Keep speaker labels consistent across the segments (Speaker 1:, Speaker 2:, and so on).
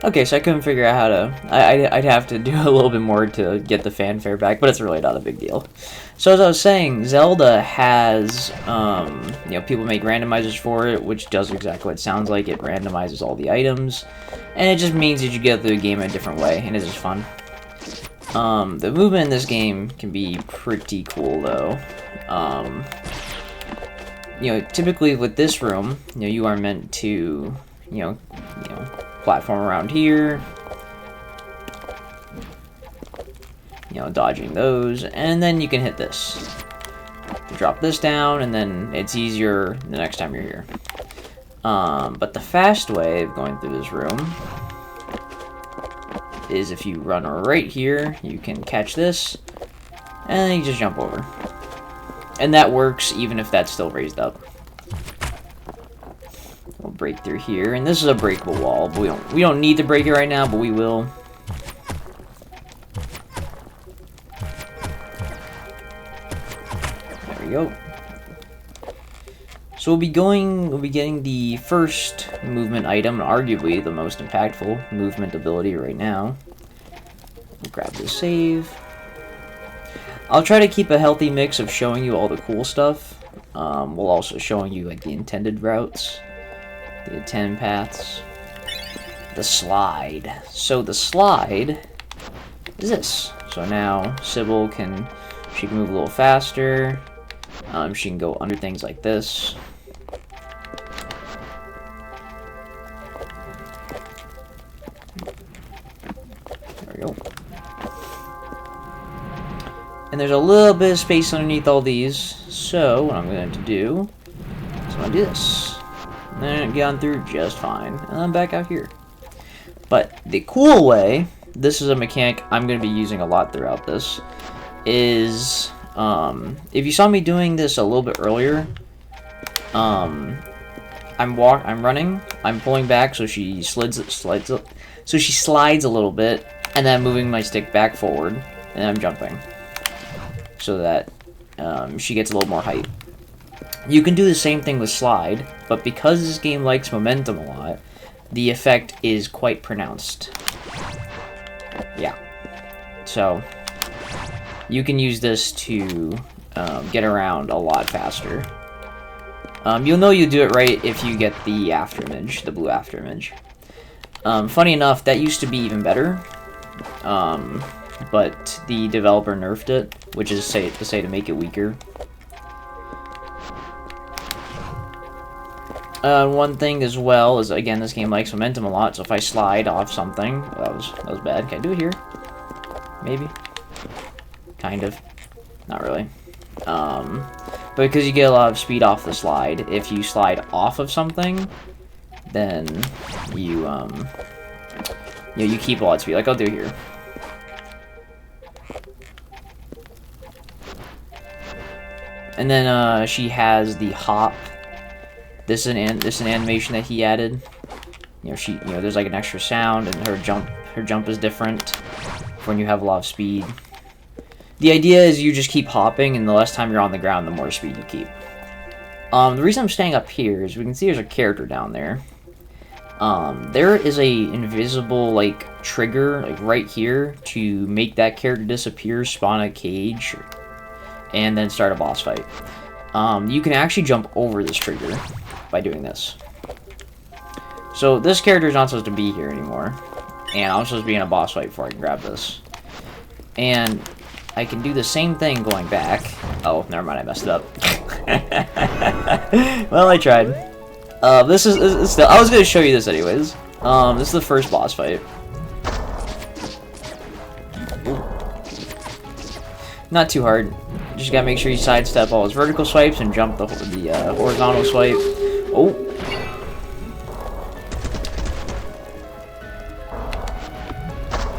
Speaker 1: Okay, so I couldn't figure out how to... I'd have to do a little bit more to get the fanfare back, but it's really not a big deal. So as I was saying, Zelda has, you know, people make randomizers for it, which does exactly what it sounds like. It randomizes all the items, and it just means that you get through the game in a different way, and it's just fun. The movement in this game can be pretty cool, though. You know, typically with this room, you know, you are meant to, you know, platform around here, you know, dodging those, and then you can hit this. Drop this down, and then it's easier the next time you're here. But the fast way of going through this room is if you run right here, you can catch this, and then you just jump over. And that works even if that's still raised up. We'll break through here, and this is a breakable wall, but we don't need to break it right now, but we will. There we go. So we'll be getting the first movement item, arguably the most impactful movement ability right now. We'll grab the save. I'll try to keep a healthy mix of showing you all the cool stuff. We'll also showing you like the intended routes. The intended paths. The slide. So the slide is this. So now Sybil she can move a little faster. She can go under things like this. There we go. And there's a little bit of space underneath all these. So what I'm going to do is I'm going to do this. And then get on through just fine. And I'm back out here. But the cool way, this is a mechanic I'm going to be using a lot throughout this, is if you saw me doing this a little bit earlier, I'm running, I'm pulling back so she slides a little bit, and then I'm moving my stick back forward, and I'm jumping. So that she gets a little more height. You can do the same thing with slide, but because this game likes momentum a lot, the effect is quite pronounced. Yeah. So, you can use this to get around a lot faster. You'll know you do it right if you get the afterimage, the blue afterimage. Funny enough, that used to be even better, but the developer nerfed it, which is to make it weaker. One thing as well is, again, this game likes momentum a lot, so if I slide off something, that was bad. Can I do it here? Maybe. Kind of. Not really. But because you get a lot of speed off the slide, if you slide off of something, then you you keep a lot of speed. Like I'll do here. And then she has the hop. This is an animation that he added. You know, there's like an extra sound, and her jump is different when you have a lot of speed. The idea is you just keep hopping, and the less time you're on the ground, the more speed you keep. The reason I'm staying up here is we can see there's a character down there. There is a invisible like trigger like right here to make that character disappear, spawn a cage, and then start a boss fight. You can actually jump over this trigger by doing this. So this character is not supposed to be here anymore, and I'm supposed to be in a boss fight before I can grab this. And I can do the same thing going back. Oh, never mind, I messed it up. Well, I tried. This is still, I was going to show you this anyways. This is the first boss fight. Ooh. Not too hard. Just gotta make sure you sidestep all his vertical swipes and jump the horizontal swipe. Oh.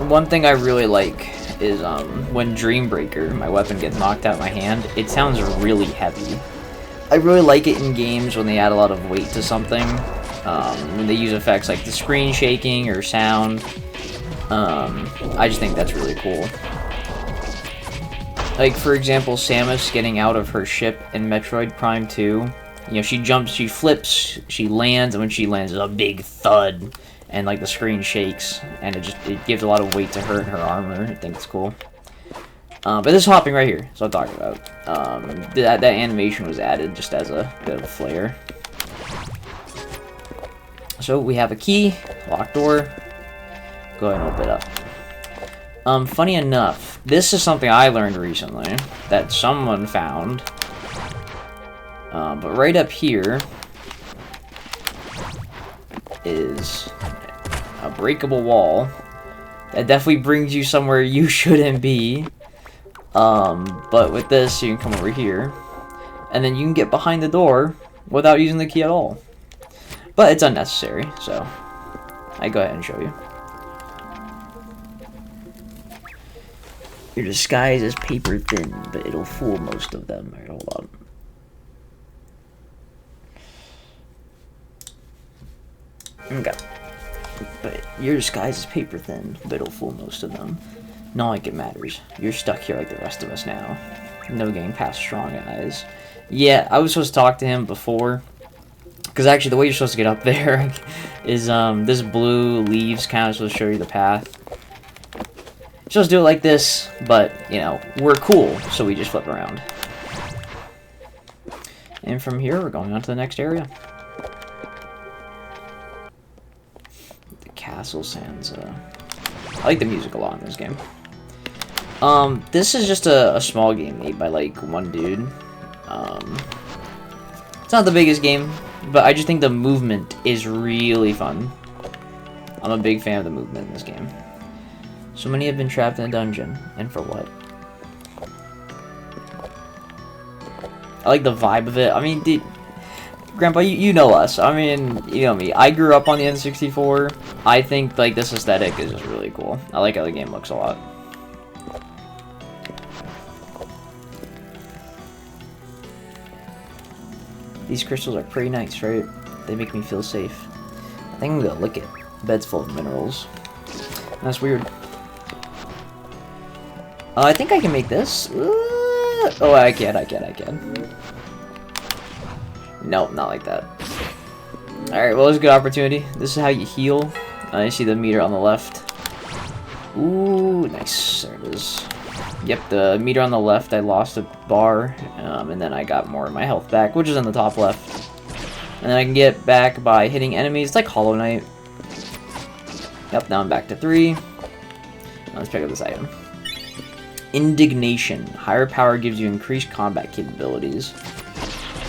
Speaker 1: One thing I really like is when Dreambreaker, my weapon, gets knocked out of my hand, it sounds really heavy. I really like it in games when they add a lot of weight to something. When they use effects like the screen shaking or sound. I just think that's really cool. Like, for example, Samus getting out of her ship in Metroid Prime 2. You know, she jumps, she flips, she lands, and when she lands, there's a big thud. and like the screen shakes, and it gives a lot of weight to her and her armor. I think it's cool. But this hopping right here, so I'm talking about. That animation was added just as a bit of a flair. So we have a key, locked door. Go ahead and open it up. Funny enough, this is something I learned recently that someone found. But right up here is a breakable wall that definitely brings you somewhere you shouldn't be. But with this, you can come over here, and then you can get behind the door without using the key at all. But it's unnecessary, so I go ahead and show you. Your disguise is paper thin, but it'll fool most of them. Alright, hold on. Okay. But your disguise is paper thin, but it'll fool most of them. Not like it matters. You're stuck here like the rest of us now. No getting past strong eyes. Yeah, I was supposed to talk to him before. Because actually, the way you're supposed to get up there is this blue leaves kind of supposed to show you the path. You're supposed to do it like this, but, you know, we're cool, so we just flip around. And from here, we're going on to the next area. The castle sounds, I like the music a lot in this game. This is just a small game made by, like, one dude. It's not the biggest game, but I just think the movement is really fun. I'm a big fan of the movement in this game. So many have been trapped in a dungeon, and for what? I like the vibe of it. I mean, dude, Grandpa, you know us. I mean, you know me. I grew up on the N64. I think, like, this aesthetic is just really cool. I like how the game looks a lot. These crystals are pretty nice, right? They make me feel safe. I think I'm gonna lick it. The bed's full of minerals. That's weird. I think I can make this. Oh, I can. Nope, not like that. Alright, well, there's a good opportunity. This is how you heal. You see the meter on the left. Ooh, nice. There it is. Yep, the meter on the left, I lost a bar, and then I got more of my health back, which is in the top left. And then I can get back by hitting enemies. It's like Hollow Knight. Yep, now I'm back to 3. Now let's pick up this item. Indignation. Higher power gives you increased combat capabilities.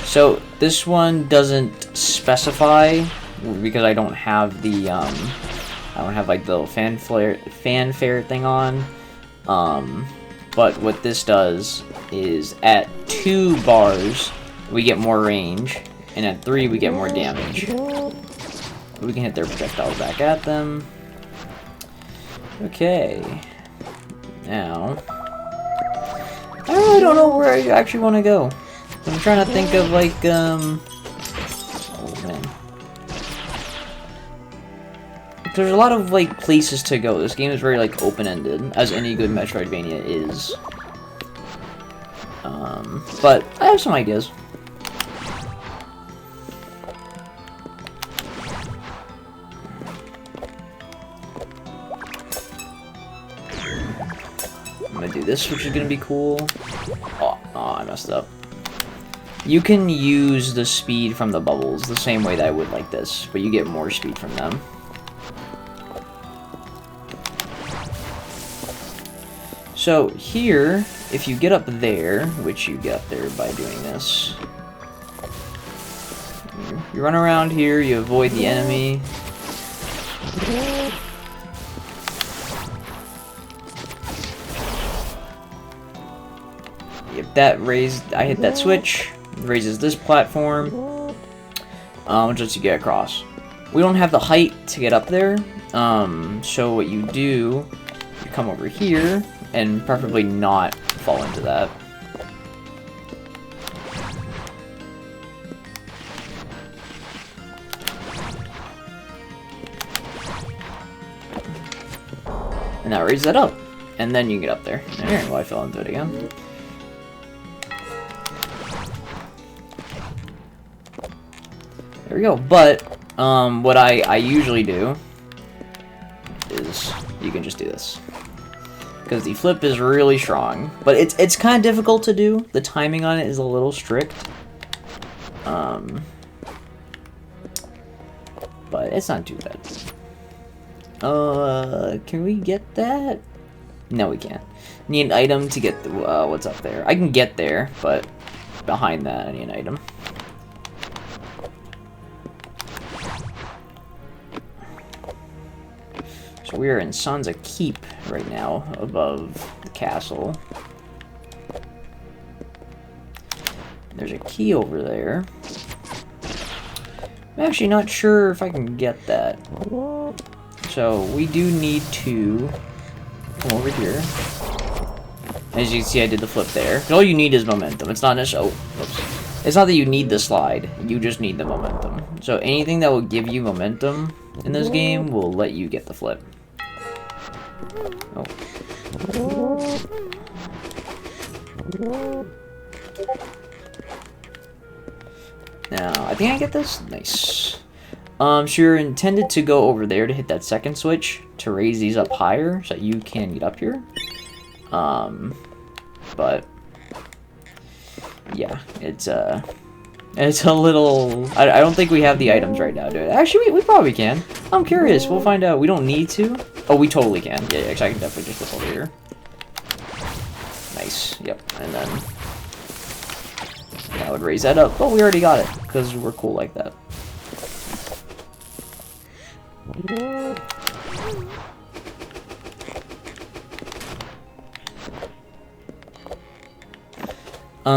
Speaker 1: So this one doesn't specify because I don't have the I don't have like the fanfare thing on. But what this does is at 2 bars we get more range, and at 3 we get more damage. We can hit their projectiles back at them. Okay. Now, I really don't know where I actually want to go. I'm trying to think of like, oh man. There's a lot of like places to go. This game is very like open-ended, as any good metroidvania is. But I have some ideas. I'm gonna do this, which is gonna be cool. Oh, I messed up. You can use the speed from the bubbles the same way that I would like this, but you get more speed from them. So here, if you get up there, which you get up there by doing this, you run around here, you avoid the enemy. Yep, that raised, I hit that switch, raises this platform, which lets you get across. We don't have the height to get up there, so what you do, you come over here, and preferably not fall into that. And that raises that up. And then you can get up there. There, well, I fell into it again. There we go. But, what I usually do is you can just do this. Because the flip is really strong. But it's kind of difficult to do. The timing on it is a little strict. But it's not too bad. Can we get that? No, we can't. Need an item to get the, what's up there. I can get there, but behind that I need an item. So we are in Sansa Keep right now, above the castle. There's a key over there. I'm actually not sure if I can get that. So we do need to come over here. As you can see, I did the flip there. All you need is momentum. It's not necessarily... Oh, oops. It's not that you need the slide. You just need the momentum. So anything that will give you momentum in this game will let you get the flip. Oh. Now, I think I get this. Nice. So you're intended to go over there to hit that second switch to raise these up higher so that you can get up here. But yeah, it's a little. I don't think we have the items right now, dude. Actually, we probably can. I'm curious. We'll find out. We don't need to. Oh, we totally can. Yeah, actually, I can definitely just flip over here. Nice. Yep. And then that would raise that up. But we already got it because we're cool like that.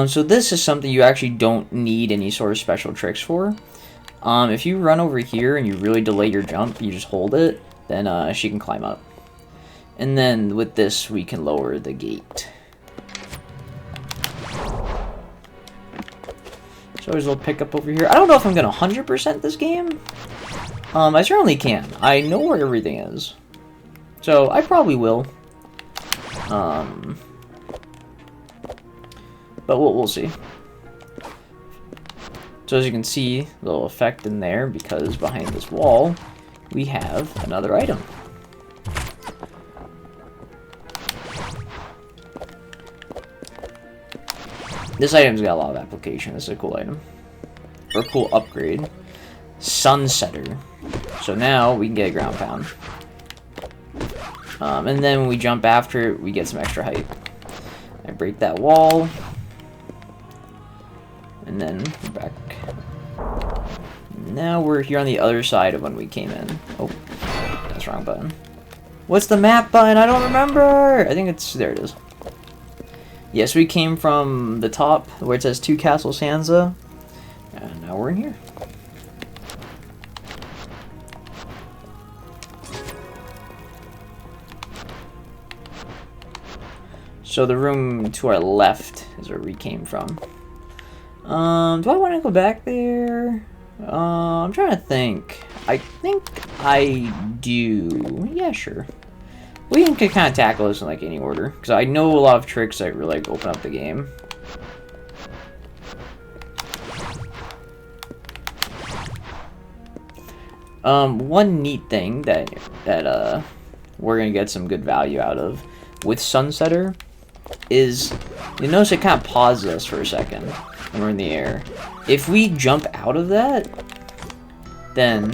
Speaker 1: So this is something you actually don't need any sort of special tricks for. If you run over here and you really delay your jump, you just hold it, then she can climb up. And then with this, we can lower the gate. So there's a little pickup over here. I don't know if I'm going to 100% this game. I certainly can. I know where everything is. So I probably will. But we'll see. So as you can see, a little effect in there because behind this wall, we have another item. This item's got a lot of application. This is a cool item. Or a cool upgrade. Sunsetter. So now we can get a ground pound. And then when we jump after it, we get some extra height. I break that wall. And then we're back. Now we're here on the other side of when we came in. Oh, that's the wrong button. What's the map button? I don't remember! I think it's... There it is. Yes, we came from the top where it says 2 Castle Sansa. And now we're in here. So the room to our left is where we came from. Do I want to go back there? I'm trying to think. I think I do. Yeah, sure. We can kind of tackle this in like any order, because I know a lot of tricks that really like open up the game. One neat thing that we're gonna get some good value out of with Sunsetter is you notice it kind of pauses us for a second when we're in the air. If we jump out of that, then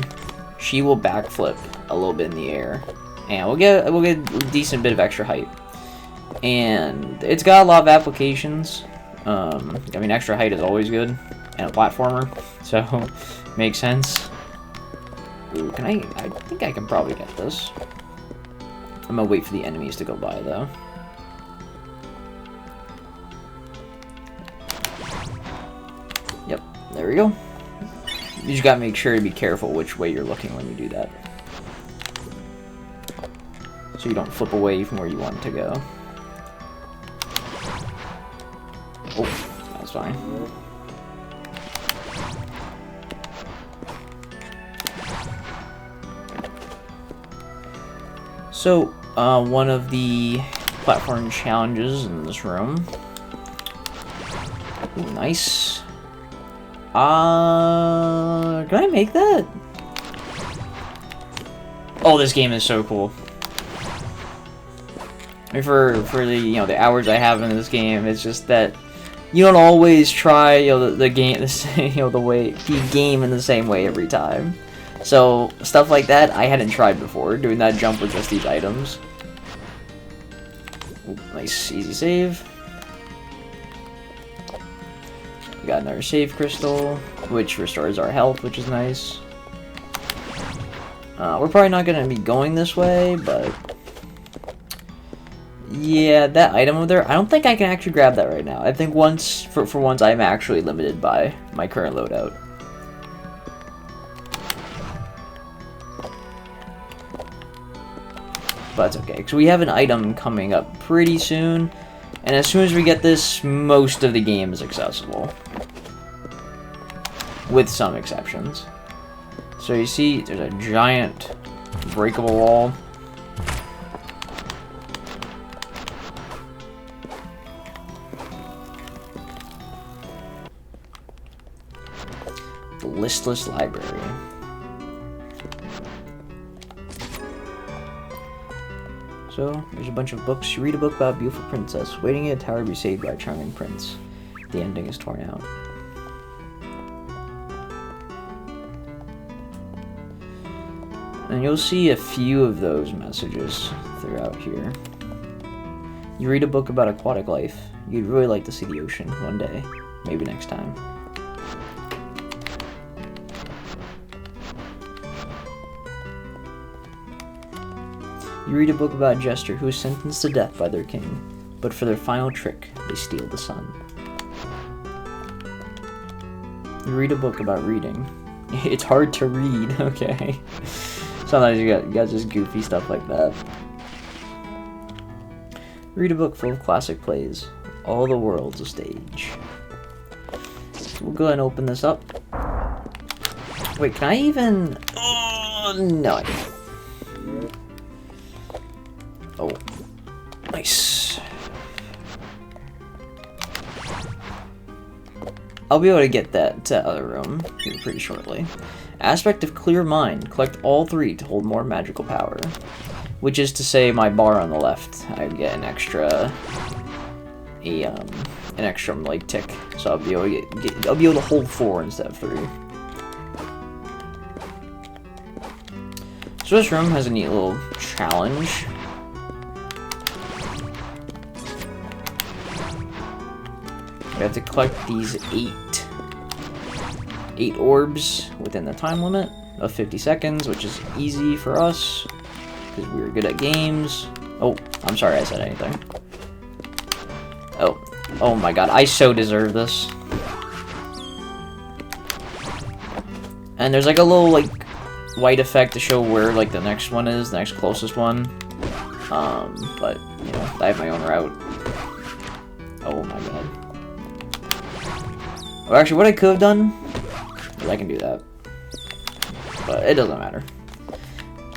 Speaker 1: she will backflip a little bit in the air, and we'll get a decent bit of extra height. And it's got a lot of applications. I mean, extra height is always good, and a platformer, so makes sense. Ooh, can I think I can probably get this. I'm gonna wait for the enemies to go by though. Yep, there we go. You just gotta make sure to be careful which way you're looking when you do that, so you don't flip away from where you want to go. Oh, that's fine. So, one of the platform challenges in this room. Ooh, nice. Can I make that? Oh, this game is so cool. I mean, for the the hours I have in this game, it's just that you don't always try the game the game in the same way every time. So stuff like that I hadn't tried before, doing that jump with just these items. Ooh, nice easy save. We got another save crystal, which restores our health, which is nice. We're probably not going to be going this way, but yeah, that item over there, I don't think I can actually grab that right now. I think for once I'm actually limited by my current loadout. But that's okay, because we have an item coming up pretty soon, and as soon as we get this, most of the game is accessible. With some exceptions. So you see, there's a giant breakable wall. The listless library. So, there's a bunch of books. You read a book about a beautiful princess waiting in a tower to be saved by a charming prince. The ending is torn out. And you'll see a few of those messages throughout here. You read a book about aquatic life. You'd really like to see the ocean one day. Maybe next time. You read a book about a jester who is sentenced to death by their king, but for their final trick, they steal the sun. You read a book about reading. It's hard to read, okay. Sometimes you got just goofy stuff like that. Read a book full of classic plays. All the world's a stage. So we'll go ahead and open this up. Wait, can I even... Oh, no, I can't. Oh, nice. I'll be able to get that other room here pretty shortly. Aspect of clear mind. Collect all 3 to hold more magical power. Which is to say, my bar on the left, I get an extra, like tick. So I'll be able to hold 4 instead of 3. So this room has a neat little challenge. We have to collect these 8 orbs within the time limit of 50 seconds, which is easy for us, because we were good at games. Oh, I'm sorry I said anything. Oh my god, I so deserve this. And there's like a little like white effect to show where like the next one is, the next closest one. But, you know, I have my own route. Oh my god. Or actually, what I could have done, is I can do that. But it doesn't matter.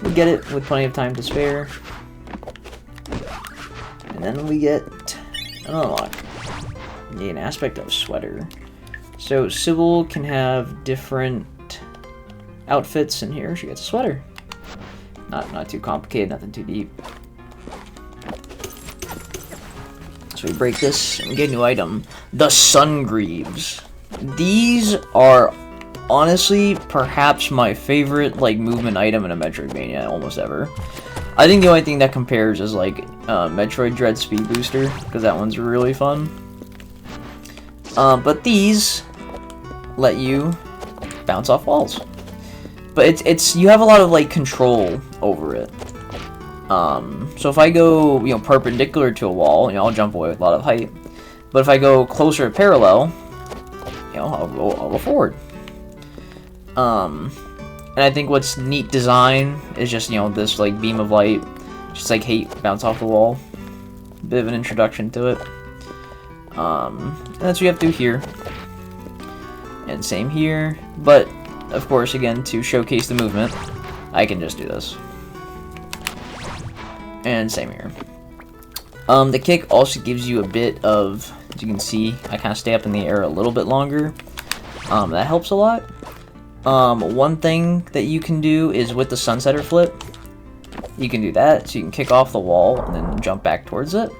Speaker 1: We get it with plenty of time to spare. And then we get an unlock. An aspect of sweater. So Sybil can have different outfits in here. She gets a sweater. Not too complicated, nothing too deep. So we break this and we get a new item. The Sun Greaves. These are honestly perhaps my favorite like movement item in a Metroidvania almost ever. I think the only thing that compares is like Metroid Dread Speed Booster, because that one's really fun. But these let you bounce off walls. But it's you have a lot of like control over it. So if I go perpendicular to a wall, I'll jump away with a lot of height. But if I go closer to parallel, I'll go forward. And I think what's neat design is just this like beam of light, just like bounce off the wall. Bit of an introduction to it. And that's what you have to do here. And same here, but of course, again, to showcase the movement, I can just do this. And same here. The kick also gives you a bit of, as you can see, I kind of stay up in the air a little bit longer. That helps a lot. One thing that you can do is with the Sunsetter flip, you can do that. So you can kick off the wall and then jump back towards it.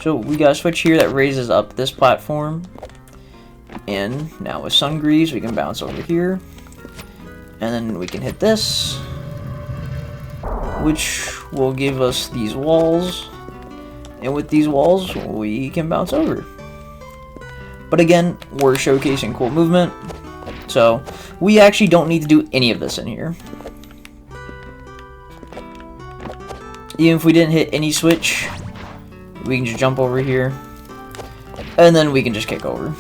Speaker 1: So we got a switch here that raises up this platform. And now with Sun Greaves, we can bounce over here. And then we can hit this, which will give us these walls. And with these walls, we can bounce over. But again, we're showcasing cool movement. So we actually don't need to do any of this in here. Even if we didn't hit any switch, we can just jump over here. And then we can just kick over.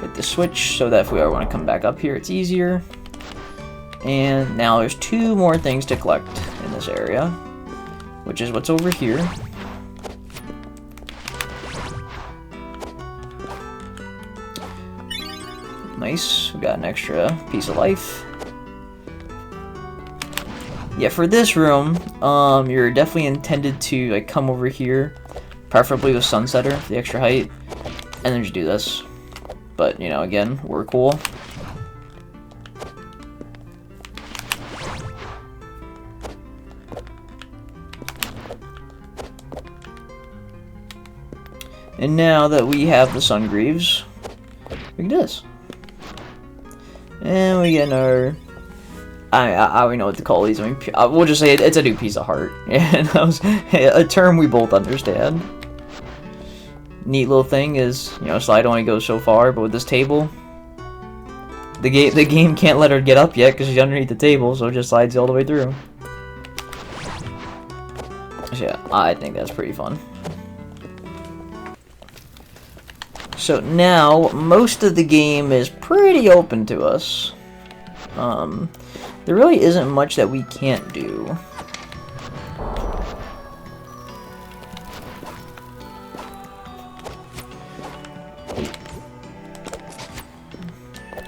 Speaker 1: Hit the switch so that if we ever want to come back up here, it's easier. And now there's 2 more things to collect in this area, which is what's over here. Nice, we got an extra piece of life. Yeah, for this room, you're definitely intended to like come over here, preferably with Sunsetter, the extra height, and then just do this. But, you know, again, we're cool. And now that we have the Sun Greaves, we can do this. And we get our... I don't know what to call these. I mean, we'll just say it's a new piece of heart. And that was a term we both understand. Neat little thing is, you know, slide only goes so far, but with this table, the game can't let her get up yet because she's underneath the table, so it just slides all the way through. So yeah, I think that's pretty fun. So now, most of the game is pretty open to us. There really isn't much that we can't do.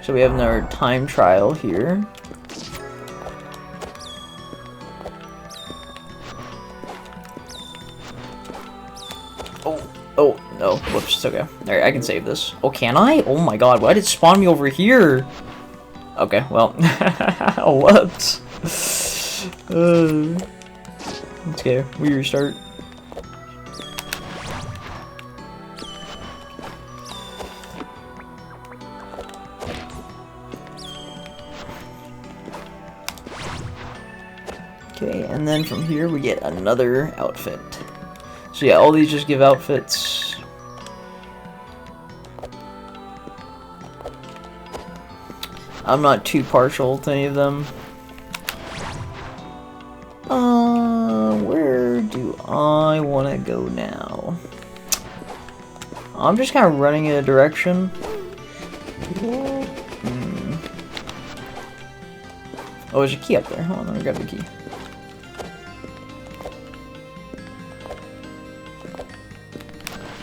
Speaker 1: So we have another time trial here. Oh, no. Whoops, it's okay. Alright, I can save this. Oh, can I? Oh my god, why did it spawn me over here? Okay, well. Whoops. Okay, we restart. Okay, and then from here we get another outfit. So yeah, all these just give outfits. I'm not too partial to any of them. Where do I want to go now? I'm just kind of running in a direction. Oh, there's a key up there. Hold on, let me grab the key.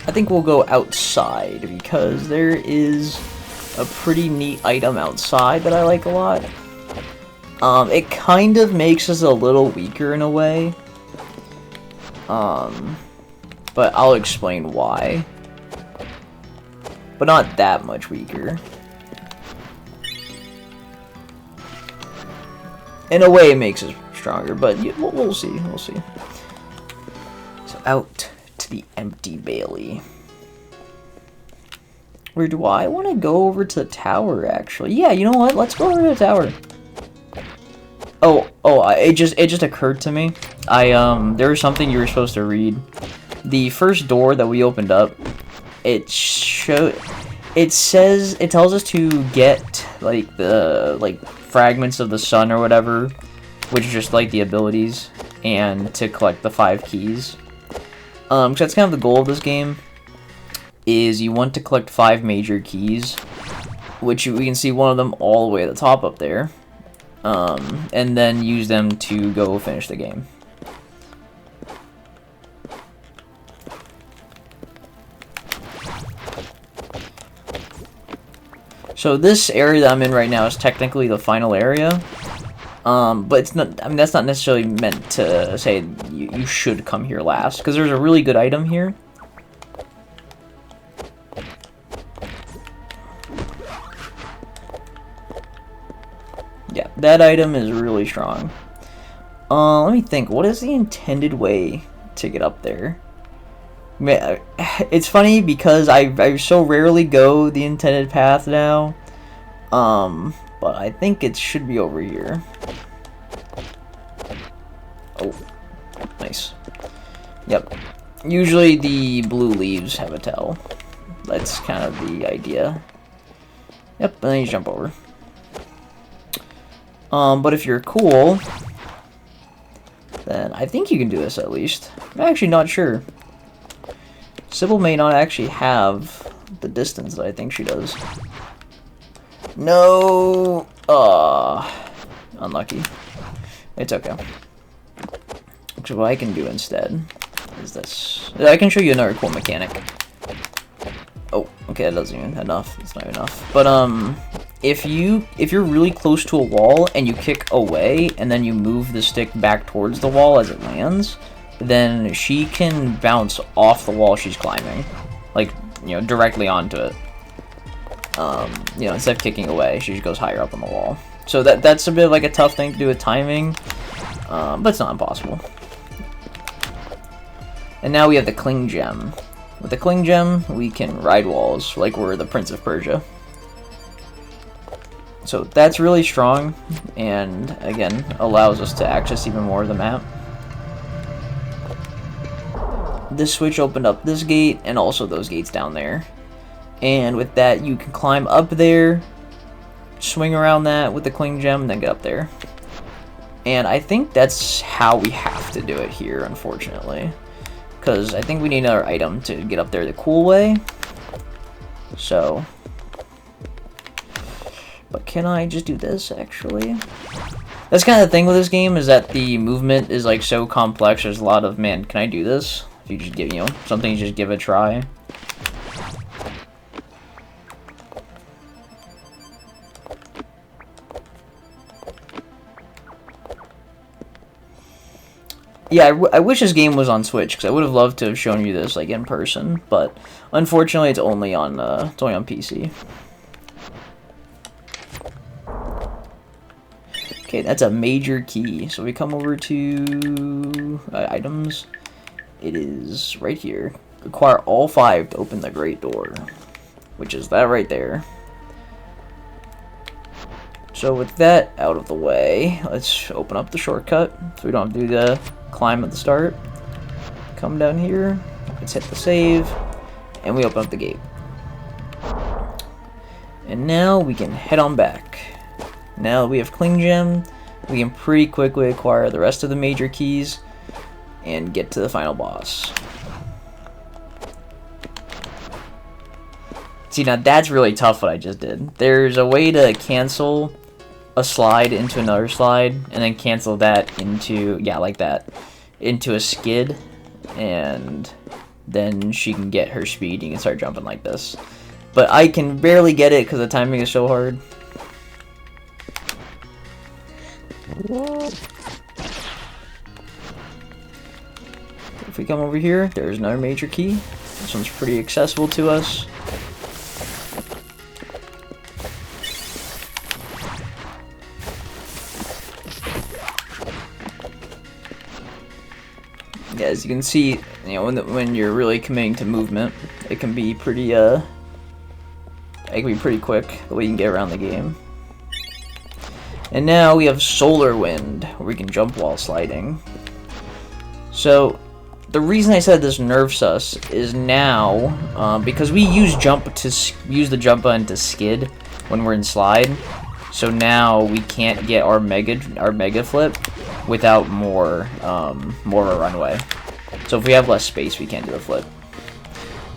Speaker 1: I think we'll go outside because there is a pretty neat item outside that I like a lot. It kind of makes us a little weaker in a way. But I'll explain why. But not that much weaker. In a way it makes us stronger, but we'll see, we'll see. So out to the empty Bailey. Where do I want to go over to the tower, actually? Yeah, you know what? Let's go over to the tower. It just occurred to me. There was something you were supposed to read. The first door that we opened up, it tells us to get like fragments of the sun or whatever, which is just like the abilities, and to collect the 5 keys. So that's kind of the goal of this game. Is you want to collect 5 major keys, which we can see one of them all the way at the top up there, and then use them to go finish the game. So this area that I'm in right now is technically the final area, but it's not. I mean, that's not necessarily meant to say you should come here last, because there's a really good item here. Yeah, that item is really strong. Let me think. What is the intended way to get up there? It's funny because I so rarely go the intended path now. But I think it should be over here. Oh, nice. Yep. Usually the blue leaves have a tell. That's kind of the idea. Yep, and then you jump over. But if you're cool, then I think you can do this at least. I'm actually not sure. Sybil may not actually have the distance that I think she does. No! Unlucky. It's okay. Actually, what I can do instead is this. I can show you another cool mechanic. Oh, okay, that doesn't even enough. It's not enough. But if you're really close to a wall and you kick away and then you move the stick back towards the wall as it lands, then she can bounce off the wall she's climbing, like, you know, directly onto it. You know, instead of kicking away, she just goes higher up on the wall. So that's a bit of like a tough thing to do with timing, but it's not impossible. And now we have the Cling Gem. With the Cling Gem, we can ride walls like we're the Prince of Persia. So that's really strong, and again, allows us to access even more of the map. This switch opened up this gate, and also those gates down there. And with that, you can climb up there, swing around that with the Cling Gem, and then get up there. And I think that's how we have to do it here, unfortunately. Because I think we need another item to get up there the cool way. So. But can I just do this, actually? That's kind of the thing with this game, is that the movement is like so complex. There's a lot of, man, can I do this? If you just give, you know, something you just give a try. Yeah, I wish this game was on Switch, because I would have loved to have shown you this like in person, but unfortunately it's only on PC. Okay, that's a major key. So we come over to items. It is right here. Acquire all 5 to open the Great Door, which is that right there. So with that out of the way, let's open up the shortcut so we don't have to do the climb at the start. Come down here, let's hit the save, and we open up the gate. And now we can head on back. Now that we have Cling Gem, we can pretty quickly acquire the rest of the major keys and get to the final boss. See, now that's really tough what I just did. There's a way to cancel a slide into another slide, and then cancel that into, yeah, like that, into a skid, and then she can get her speed. You can start jumping like this. But I can barely get it because the timing is so hard. If we come over here, there's another major key. This one's pretty accessible to us. Yeah, as you can see, you know, when you're really committing to movement, it can be pretty quick the way you can get around the game. And now we have Solar Wind, where we can jump while sliding. So the reason I said this nerfs us is now because we use the jump button to skid when we're in slide. So now we can't get our mega flip without more of a runway. So if we have less space, we can't do a flip.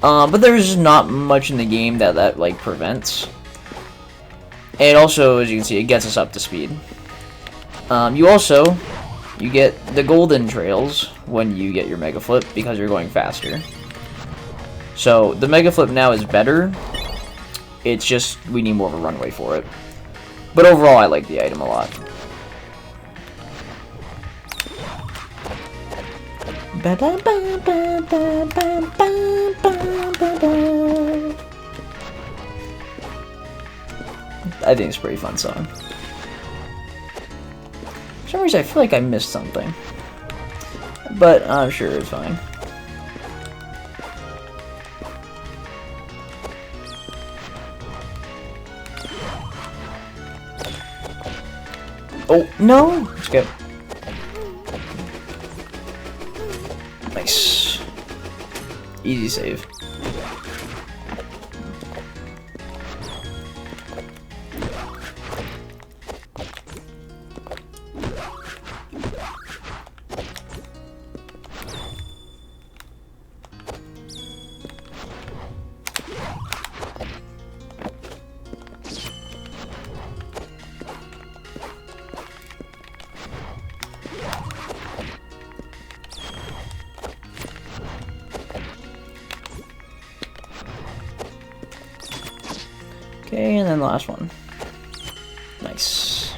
Speaker 1: But there's not much in the game that like prevents. And also, as you can see, it gets us up to speed. You get the golden trails when you get your mega flip because you're going faster. So the mega flip now is better. It's just we need more of a runway for it. But overall, I like the item a lot. I think it's a pretty fun song. For some reason, I feel like I missed something. But I'm sure it's fine. Oh, no! Let's go. Nice. Easy save. Okay, and then the last one. Nice.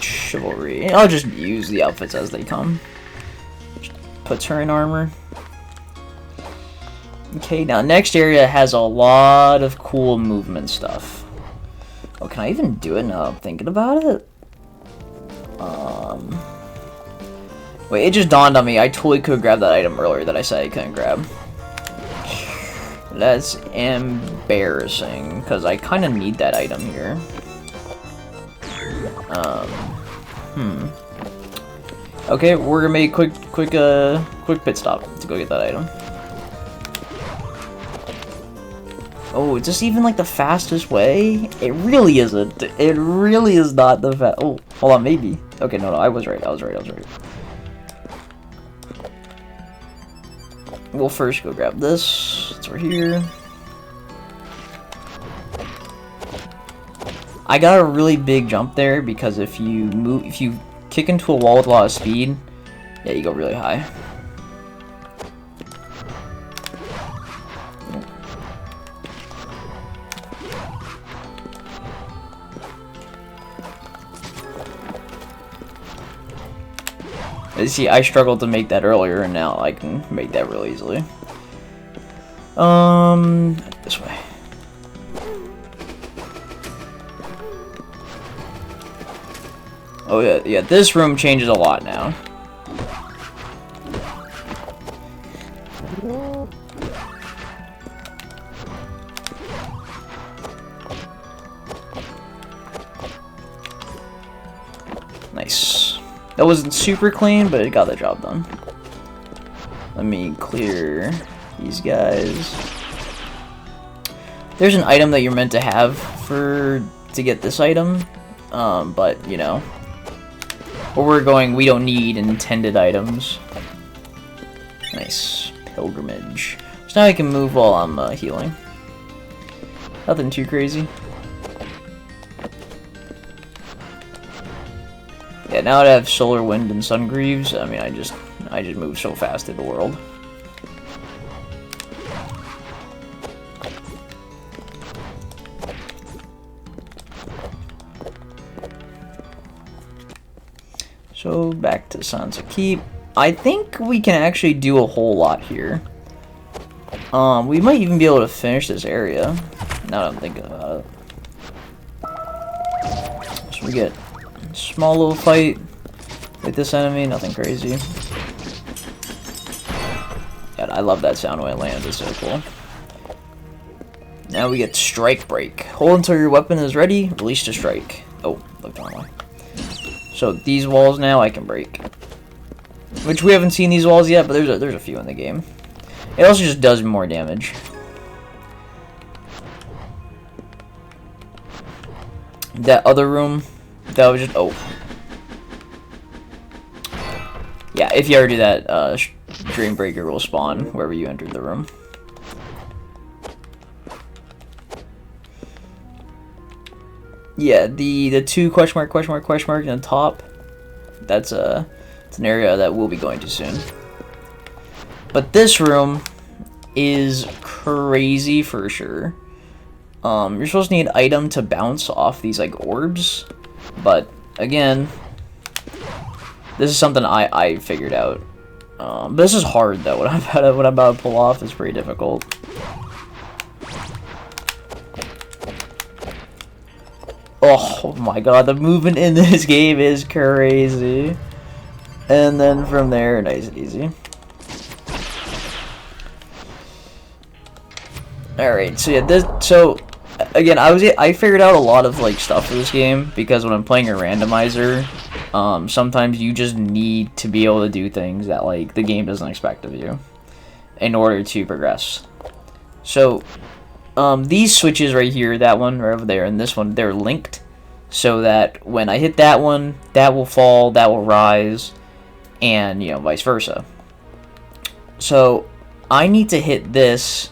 Speaker 1: Chivalry. I'll just use the outfits as they come. Just puts her in armor. Okay, now next area has a lot of cool movement stuff. Oh, can I even do it now I'm thinking about it? Wait, it just dawned on me. I totally could grab that item earlier that I said I couldn't grab. That's embarrassing, because I kind of need that item here. Okay, we're gonna make a quick pit stop to go get that item. Oh, is this even like the fastest way? It really isn't. It really is not the fast. Oh, hold on, maybe. Okay, no, I was right. I was right. We'll first go grab this, since we're here. I got a really big jump there because if you kick into a wall with a lot of speed, yeah, you go really high. See, I struggled to make that earlier, and now I can make that real easily. This way. Oh yeah, this room changes a lot now. Nice. That wasn't super clean, but it got the job done. Let me clear these guys. There's an item that you're meant to have to get this item, but you know, where we're going, we don't need intended items. Nice. Pilgrimage. So now I can move while I'm healing. Nothing too crazy. Yeah, now that I have Solar Wind and Sun Greaves, I mean, I just move so fast in the world. So back to Sansa Keep. I think we can actually do a whole lot here. We might even be able to finish this area. Now that I'm thinking about it. So we get a small little fight with this enemy, nothing crazy. God, I love that sound when it lands, it's so cool. Now we get Strike Break. Hold until your weapon is ready, release to strike. Oh, look the wrong way. So these walls now I can break. Which we haven't seen these walls yet, but there's a few in the game. It also just does more damage. That other room, that was just, oh. Yeah, if you ever do that, Dreambreaker will spawn wherever you entered the room. Yeah, the two question mark in the top, it's an area that we'll be going to soon. But this room is crazy for sure. You're supposed to need an item to bounce off these like orbs, but again, this is something I figured out. But this is hard though. What I'm about to pull off is pretty difficult. Oh my god, the movement in this game is crazy. And then from there, nice and easy. Alright, so yeah, so again, I figured out a lot of like stuff for this game because when I'm playing a randomizer, sometimes you just need to be able to do things that like the game doesn't expect of you in order to progress. So these switches right here, that one right over there, and this one, they're linked so that when I hit that one, that will fall, that will rise, and you know, vice versa. So I need to hit this.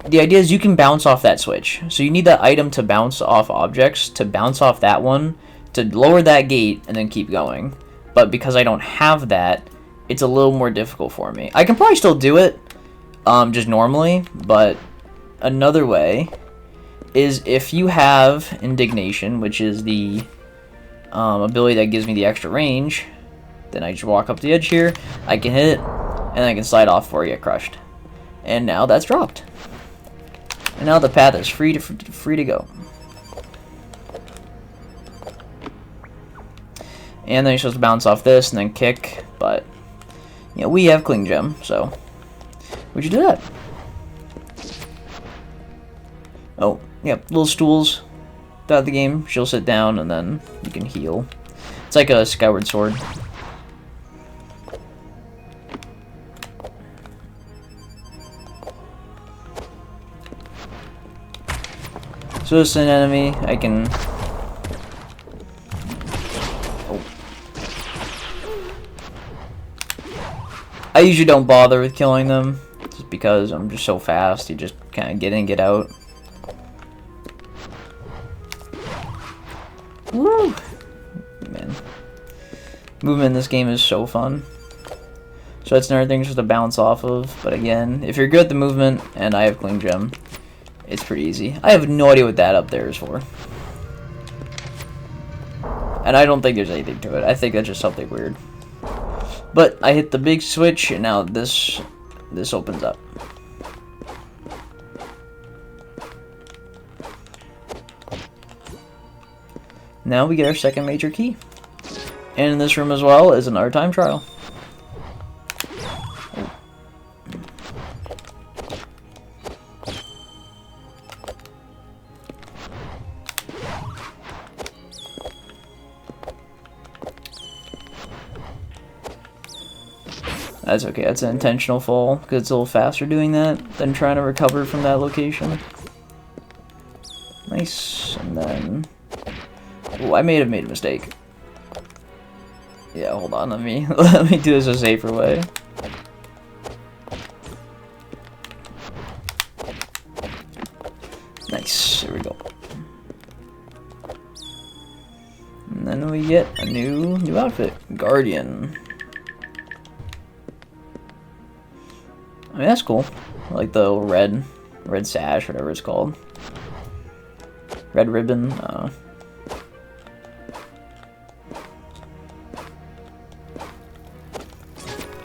Speaker 1: The idea is you can bounce off that switch. So you need that item to bounce off objects, to bounce off that one, to lower that gate, and then keep going. But because I don't have that, it's a little more difficult for me. I can probably still do it, just normally, but another way is if you have Indignation, which is the ability that gives me the extra range, then I just walk up the edge here, I can hit it, and I can slide off before I get crushed. And now that's dropped. And now the path is free to go. And then you're supposed to bounce off this and then kick, but you know, we have Cling Gem, so we should do that. Oh, yeah, little stools throughout the game. She'll sit down and then you can heal. It's like a Skyward Sword. So it's an enemy, I can... Oh. I usually don't bother with killing them, just because I'm just so fast, you just kind of get in, get out. Woo! Man. Movement in this game is so fun. So that's another thing just to bounce off of, but again, if you're good at the movement, and I have Cling Gem, it's pretty easy. I have no idea what that up there is for. And I don't think there's anything to it. I think that's just something weird. But I hit the big switch, and now this opens up. Now we get our second major key. And in this room as well is another time trial. That's okay, that's an intentional fall, because it's a little faster doing that than trying to recover from that location. Nice, and then... Oh, I may have made a mistake. Yeah, hold on, let me do this a safer way. Nice, there we go. And then we get a new outfit, Guardian. I mean, that's cool. I like the red sash, whatever it's called. Red ribbon.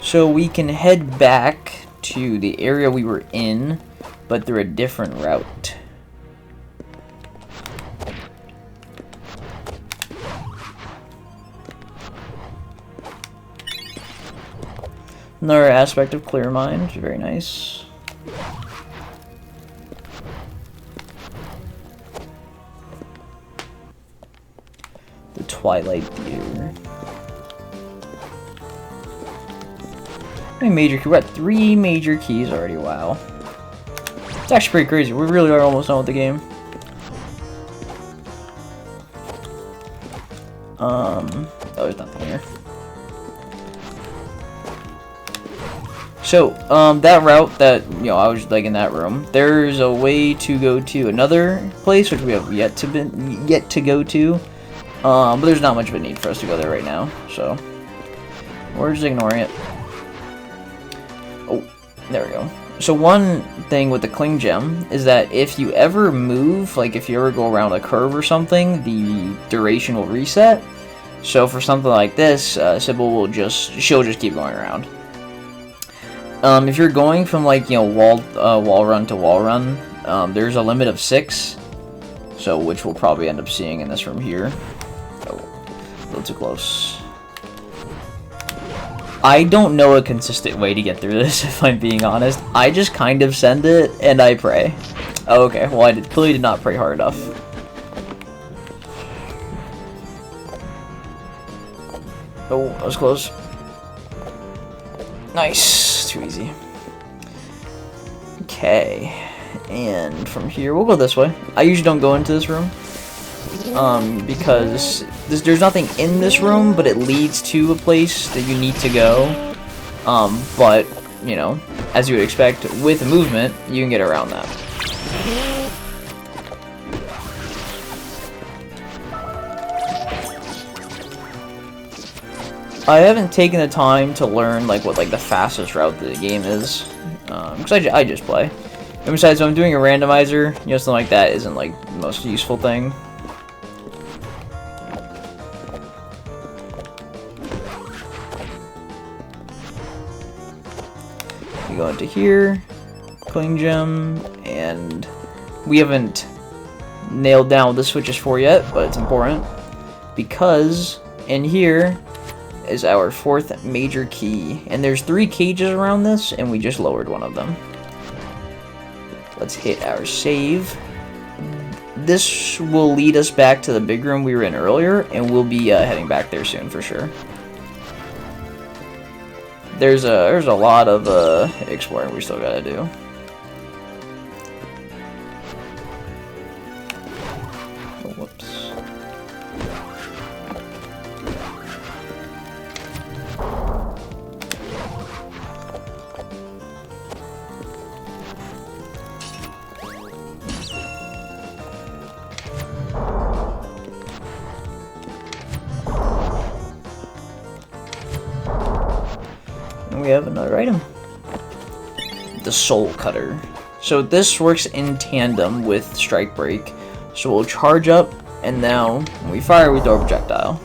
Speaker 1: So we can head back to the area we were in, but through a different route. Another aspect of Clear Mind, very nice. The Twilight Theater. How many major keys? We're at 3 major keys already, wow. It's actually pretty crazy, we really are almost done with the game. Oh, there's nothing here. So, that route that, you know, I was like in that room, there's a way to go to another place, which we have yet to go to, but there's not much of a need for us to go there right now, so we're just ignoring it. Oh, there we go. So one thing with the Cling Gem is that if you ever move, like if you ever go around a curve or something, the duration will reset. So for something like this, Sybil will she'll just keep going around. If you're going from like, you know, wall run to wall run, there's a limit of 6. So, which we'll probably end up seeing in this room here. Oh, a little too close. I don't know a consistent way to get through this, if I'm being honest. I just kind of send it, and I pray. Oh, okay, well, I clearly did not pray hard enough. Oh, that was close. Nice. Too easy. Okay. And from here, we'll go this way. I usually don't go into this room. Because there's nothing in this room, but it leads to a place that you need to go. But, you know, as you would expect, with movement, you can get around that. I haven't taken the time to learn like what the fastest route to the game is, because I just play. And besides, when I'm doing a randomizer, you know, something like that isn't like the most useful thing. You go into here, cling gem, and we haven't nailed down what the switch is for yet, but it's important because in here is our 4th major key, and there's 3 cages around this, and we just lowered one of them. Let's hit our save. This will lead us back to the big room we were in earlier, and we'll be heading back there soon for sure. There's a lot of exploring we still gotta do. Oh, whoops. We have another item. The Soul Cutter. So this works in tandem with Strike Break. So we'll charge up, and now when we fire, we throw a projectile.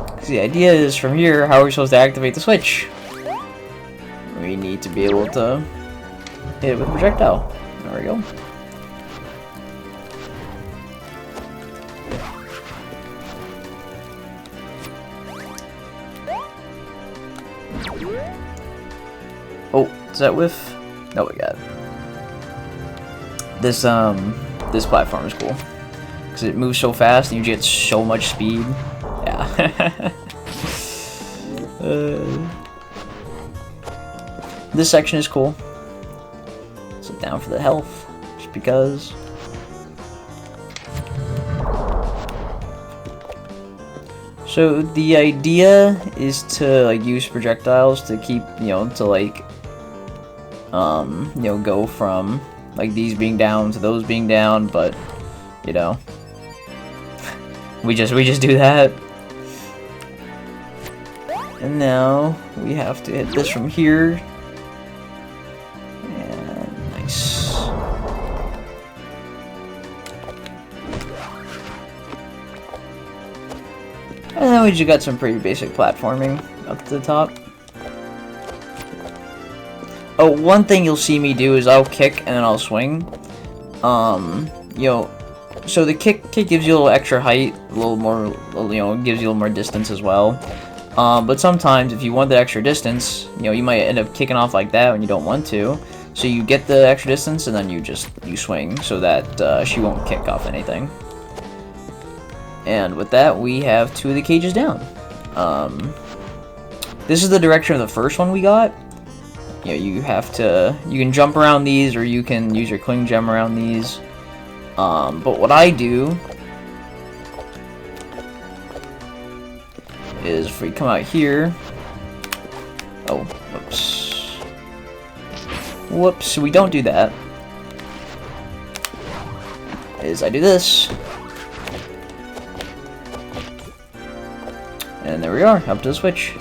Speaker 1: Because the idea is from here, how are we supposed to activate the switch? We need to be able to hit it with a projectile. There we go. Oh, is that whiff? No, we got it. This platform is cool because it moves so fast and you get so much speed. Yeah. This section is cool. Sit down for the health, just because. So the idea is to like use projectiles to keep, you know, to like you know, go from like these being down to those being down, but you know, we just do that. And now we have to hit this from here. And nice. And then we just got some pretty basic platforming up to the top. Oh, one thing you'll see me do is I'll kick and then I'll swing. You know, so the kick gives you a little extra height, a little more, you know, gives you a little more distance as well. But sometimes if you want the extra distance, you know, you might end up kicking off like that when you don't want to. So you get the extra distance and then you swing so that she won't kick off anything. And with that, we have 2 of the cages down. This is the direction of the first one we got. You know, you can jump around these, or you can use your cling gem around these. But what I do is if we come out here, oh, whoops, we don't do that. Is I do this, and there we are, up to the switch.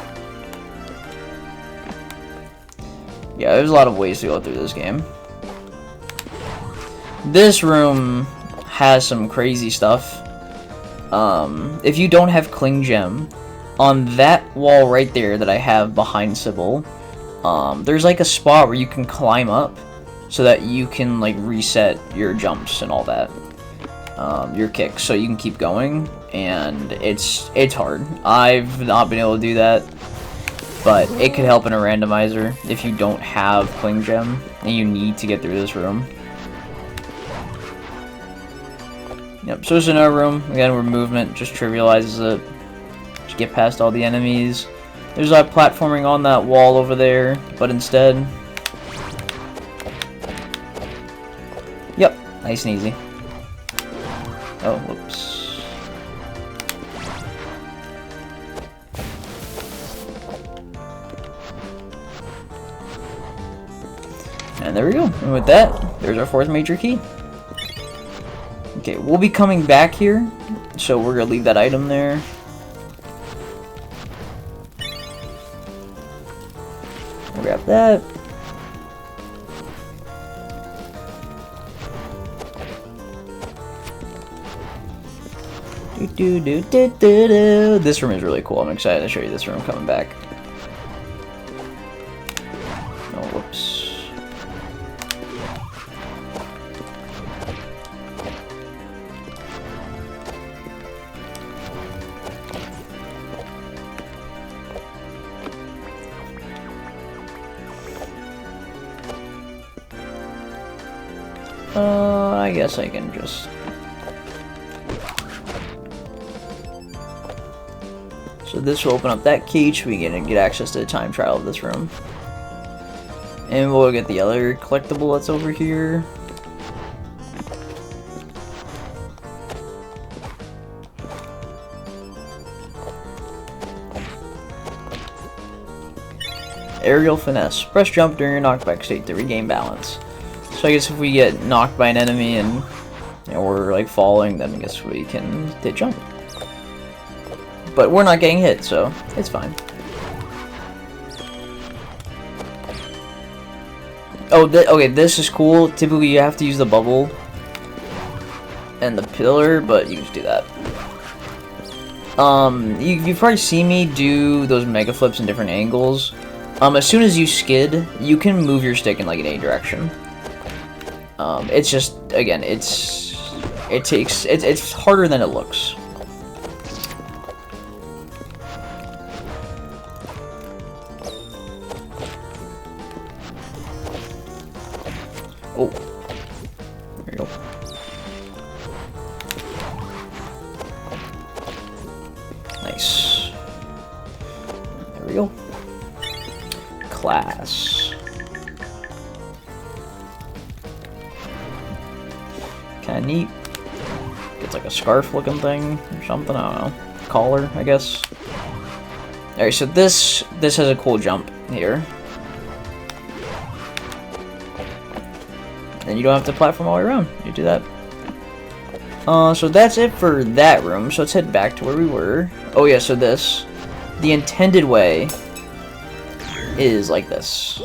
Speaker 1: Yeah, there's a lot of ways to go through this game. This room has some crazy stuff. If you don't have Cling Gem, on that wall right there that I have behind Sybil, there's like a spot where you can climb up, so that you can like reset your jumps and all that, your kicks, so you can keep going. And it's hard. I've not been able to do that, but it could help in a randomizer if you don't have Cling Gem and you need to get through this room. Yep, so it's another room, again, where movement just trivializes it. Just get past all the enemies. There's like platforming on that wall over there, but instead... Yep, nice and easy. Oh, whoops. And there we go. And with that, there's our fourth major key. Okay, we'll be coming back here, so we're gonna leave that item there. Grab that. This room is really cool. I'm excited to show you this room coming back. Oh, whoops. I guess I can just... So this will open up that key so we can get access to the time trial of this room. And we'll get the other collectible that's over here. Aerial Finesse. Press jump during your knockback state to regain balance. So I guess if we get knocked by an enemy and we're like falling, then I guess we can hit jump. But we're not getting hit, so it's fine. Oh, okay, this is cool. Typically you have to use the bubble and the pillar, but you can just do that. You've probably seen me do those mega flips in different angles. As soon as you skid, you can move your stick in like in any direction. It's just, again, it's harder than it looks. Oh, there you go. Nice. There we go. Class. Kinda neat. It's like a scarf looking thing or something, I don't know. Collar, I guess. Alright, so this has a cool jump here. And you don't have to platform all the way around. You do that. So that's it for that room. So let's head back to where we were. Oh yeah, so the intended way is like this.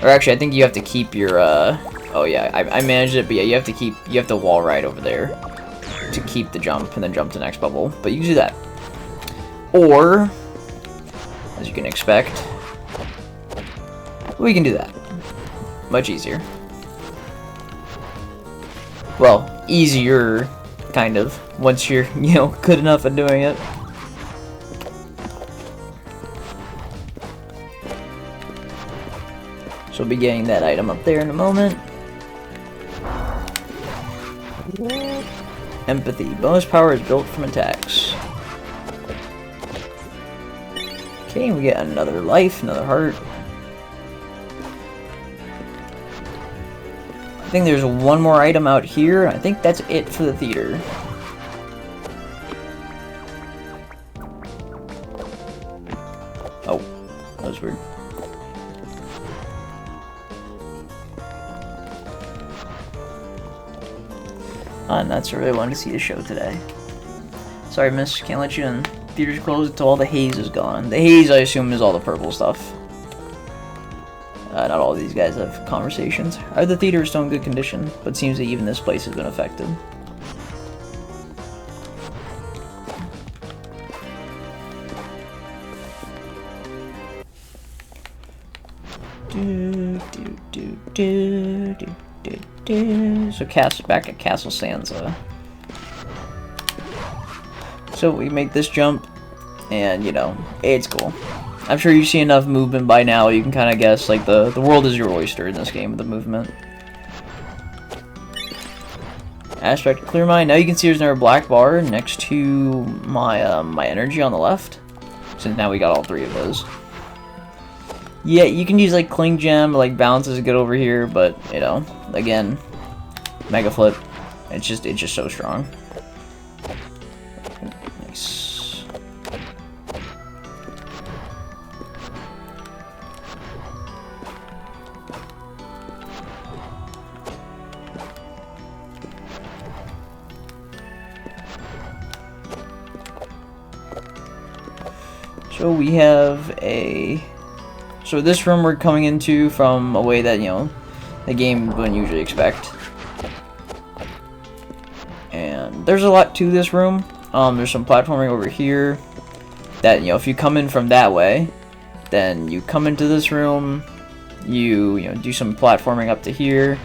Speaker 1: Or actually, I think you have to keep your, oh yeah, I managed it, but yeah, you have to wall ride over there to keep the jump and then jump to the next bubble. But you can do that. Or, as you can expect, we can do that. Much easier. Well, easier, kind of, once you're, good enough at doing it. So we'll be getting that item up there in a moment. Empathy. Bonus power is built from attacks. Okay, we get another life, another heart. I think there's one more item out here. I think that's it for the theater. Oh, that was weird. And that's really wanted to see the show today. Sorry, miss, can't let you in. Theater's closed until all the haze is gone. The haze, I assume, is all the purple stuff. Not all of these guys have conversations. The theater is still in good condition, but it seems that even this place has been affected. So back at Castle Sansa. So we make this jump, and you know, it's cool. I'm sure you see enough movement by now, you can kind of guess, like, the world is your oyster in this game with the movement. Aspect clear mine. Now you can see there's another black bar next to my my energy on the left. Since now we got all three of those. Yeah, you can use like cling gem, like bounces to get over here, but you know, again, mega flip. It's just so strong. Nice. So we have so this room we're coming into from a way that, you know, the game wouldn't usually expect. And there's a lot to this room. There's some platforming over here that, you know, if you come in from that way, then you come into this room, you know, do some platforming up to here,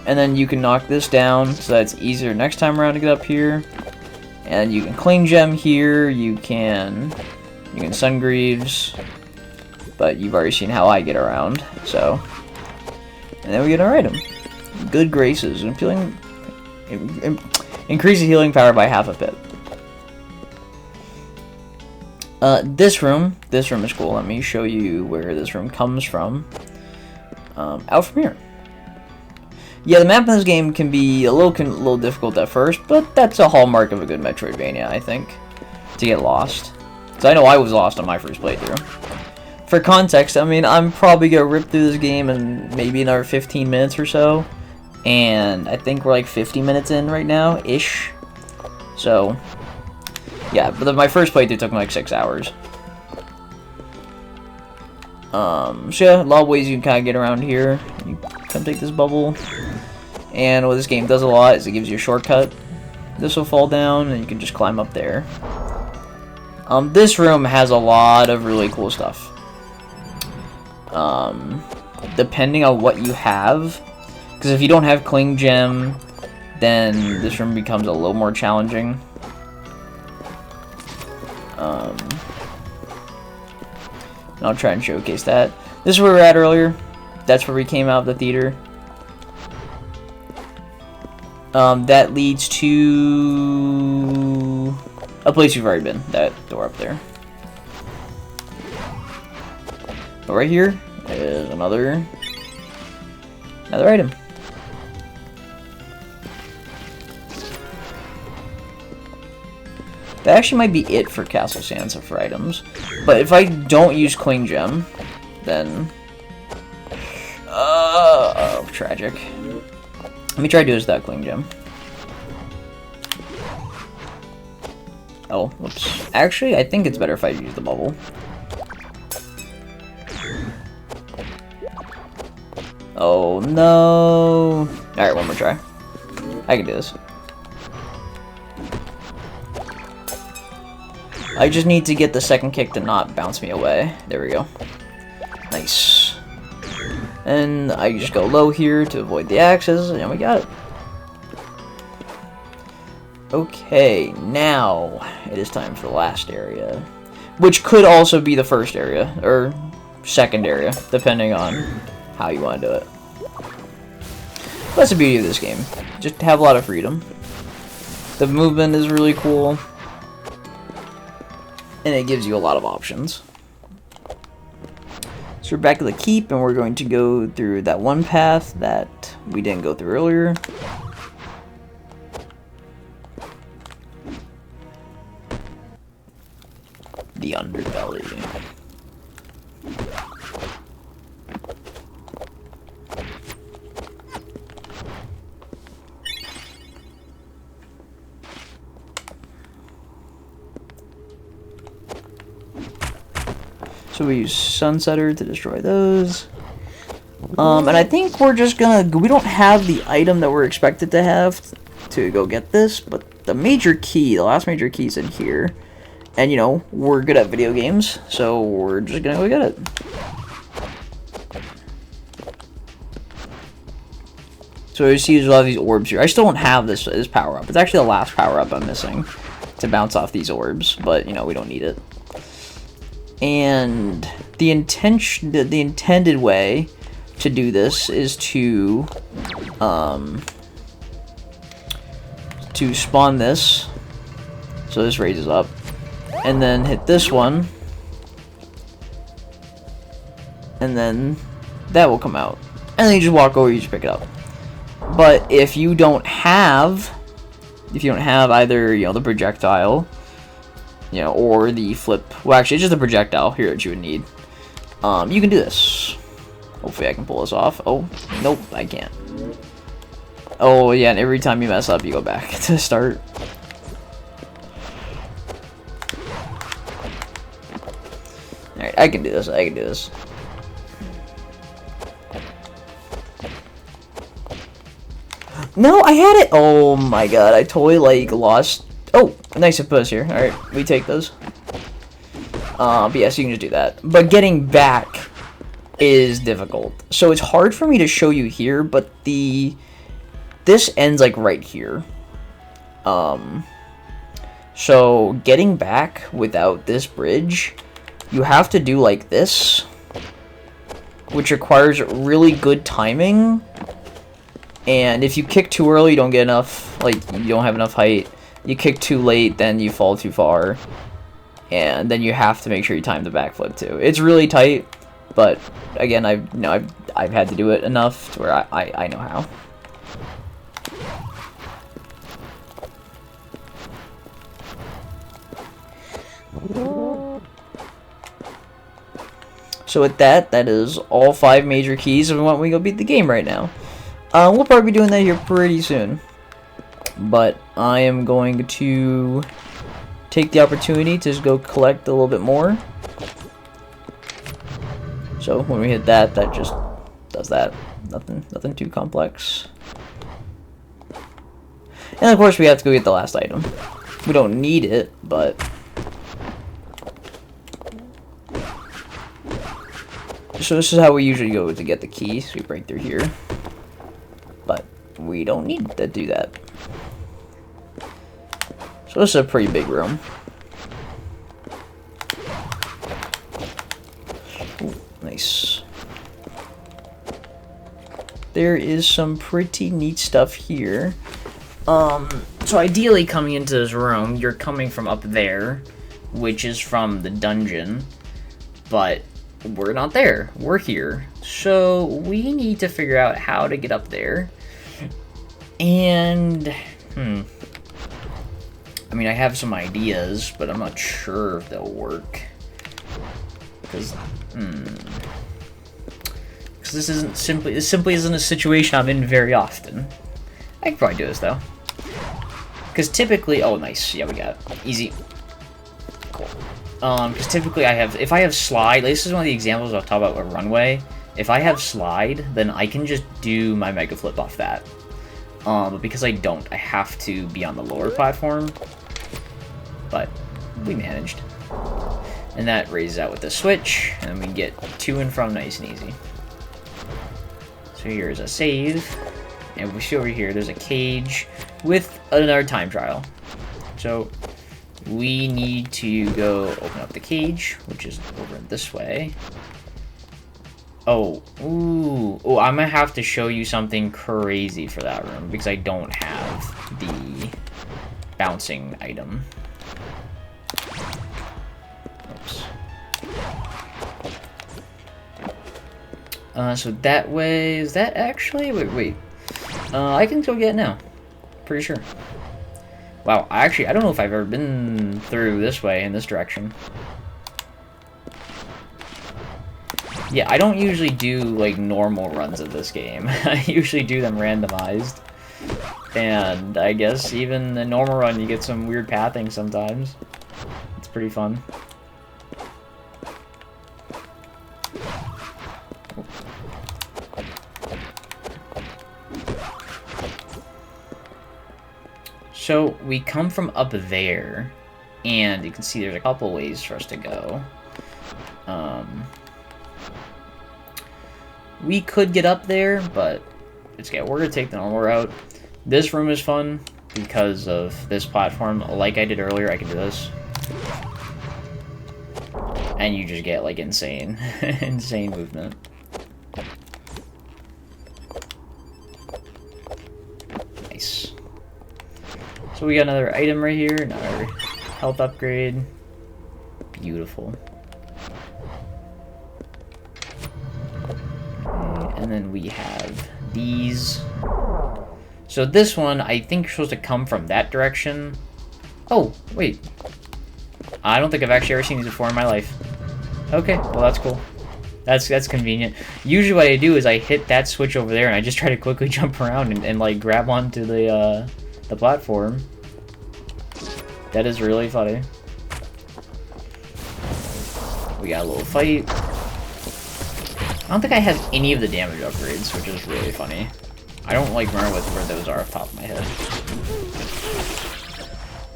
Speaker 1: and then you can knock this down so that it's easier next time around to get up here. And you can cling gem here, you can Sun Greaves, but you've already seen how I get around, so. And then we get our item. Good Graces, increase the healing power by half a pip. This room is cool. Let me show you where this room comes from. Out from here. Yeah, the map in this game can be a little difficult at first, but that's a hallmark of a good Metroidvania, I think, to get lost. So I know I was lost on my first playthrough. For context, I mean, I'm probably gonna rip through this game in maybe another 15 minutes or so. And I think we're like 50 minutes in right now, ish. So, yeah, but my first playthrough took me like 6 hours. So yeah, a lot of ways you can kind of get around here. You can take this bubble. And what this game does a lot is it gives you a shortcut. This will fall down, and you can just climb up there. This room has a lot of really cool stuff. Depending on what you have, because if you don't have cling gem, then this room becomes a little more challenging. I'll try and showcase that. This is where we were at earlier. That's where we came out of the theater. That leads to a place you've already been. That door up there. But right here is another item. That actually might be it for Castle Sansa for items. But if I don't use Cling Gem, then oh, tragic. Let me try to do this without Cling Gem. Oh, whoops. Actually, I think it's better if I use the bubble. Oh, no. Alright, one more try. I can do this. I just need to get the second kick to not bounce me away. There we go. Nice. And I just go low here to avoid the axes, and we got it. Okay, now it is time for the last area. Which could also be the first area, or second area, depending on how you want to do it. That's the beauty of this game. Just have a lot of freedom. The movement is really cool. And it gives you a lot of options. So we're back at the keep, and we're going to go through that one path that we didn't go through earlier. The underbelly. So we use Sunsetter to destroy those. And I think we're just gonna... We don't have the item that we're expected to have to go get this, but the major key, the last major key is in here. And, you know, we're good at video games, so we're just gonna go get it. So you see there's a lot of these orbs here. I still don't have this power up. It's actually the last power up I'm missing to bounce off these orbs, but you know, we don't need it. And the intended way to do this is to spawn this, so this raises up, and then hit this one, and then that will come out, and then you just walk over, you just pick it up. But if you don't have either, you know, the projectile, you know, or the flip, well, actually, it's just the projectile here that you would need, you can do this. Hopefully I can pull this off. Oh, nope, I can't. Oh, yeah, and every time you mess up, you go back to start. Alright, I can do this, I can do this. No, I had it! Oh my god, I totally, like, lost... Oh, nice puss here. Alright, we take those. But yes, you can just do that. But getting back is difficult. So it's hard for me to show you here, but this ends, like, right here. So getting back without this bridge, you have to do like this, which requires really good timing. And if you kick too early, you don't get enough, like, you don't have enough height. You kick too late, then you fall too far. And then you have to make sure you time the backflip too. It's really tight, but again, I've had to do it enough to where I know how. So with that is all 5 major keys if we want to go beat the game right now. We'll probably be doing that here pretty soon. But I am going to take the opportunity to just go collect a little bit more. So when we hit that just does that. Nothing too complex. And of course we have to go get the last item. We don't need it, but... So this is how we usually go to get the key. Sweep right through here. But we don't need to do that. So this is a pretty big room. Ooh, nice. There is some pretty neat stuff here. So ideally coming into this room, you're coming from up there, which is from the dungeon, but we're not there. We're here. So we need to figure out how to get up there. And, I mean, I have some ideas, but I'm not sure if they'll work. Because, this simply isn't a situation I'm in very often. I can probably do this, though. Because typically, oh, nice. Yeah, we got it. Easy. Cool. Because typically if I have slide, this is one of the examples I'll talk about with runway. If I have slide, then I can just do my mega flip off that. But because I don't, I have to be on the lower platform. But we managed. And that raises out with the switch, and then we get to and from nice and easy. So here's a save, and we see over here there's a cage with another time trial. So we need to go open up the cage, which is over this way. Oh, ooh, oh, I'm gonna have to show you something crazy for that room because I don't have the bouncing item. Oops. So that way, is that actually, wait, I can go get it now, pretty sure. Wow, I don't know if I've ever been through this way, in this direction. Yeah, I don't usually do, like, normal runs of this game. I usually do them randomized. And I guess even the normal run, you get some weird pathing sometimes. It's pretty fun. So we come from up there, and you can see there's a couple ways for us to go. We could get up there, but it's okay. We're gonna take the normal route. This room is fun because of this platform. Like I did earlier, I can do this. And you just get, like, insane, insane movement. Nice. So we got another item right here, another health upgrade. Beautiful. Okay, and then we have these. So this one, I think you're supposed to come from that direction. Oh, wait. I don't think I've actually ever seen these before in my life. Okay, well that's cool. That's convenient. Usually what I do is I hit that switch over there and I just try to quickly jump around and like grab onto the platform. That is really funny. We got a little fight. I don't think I have any of the damage upgrades, which is really funny. I don't like remember where those are off the top of my head.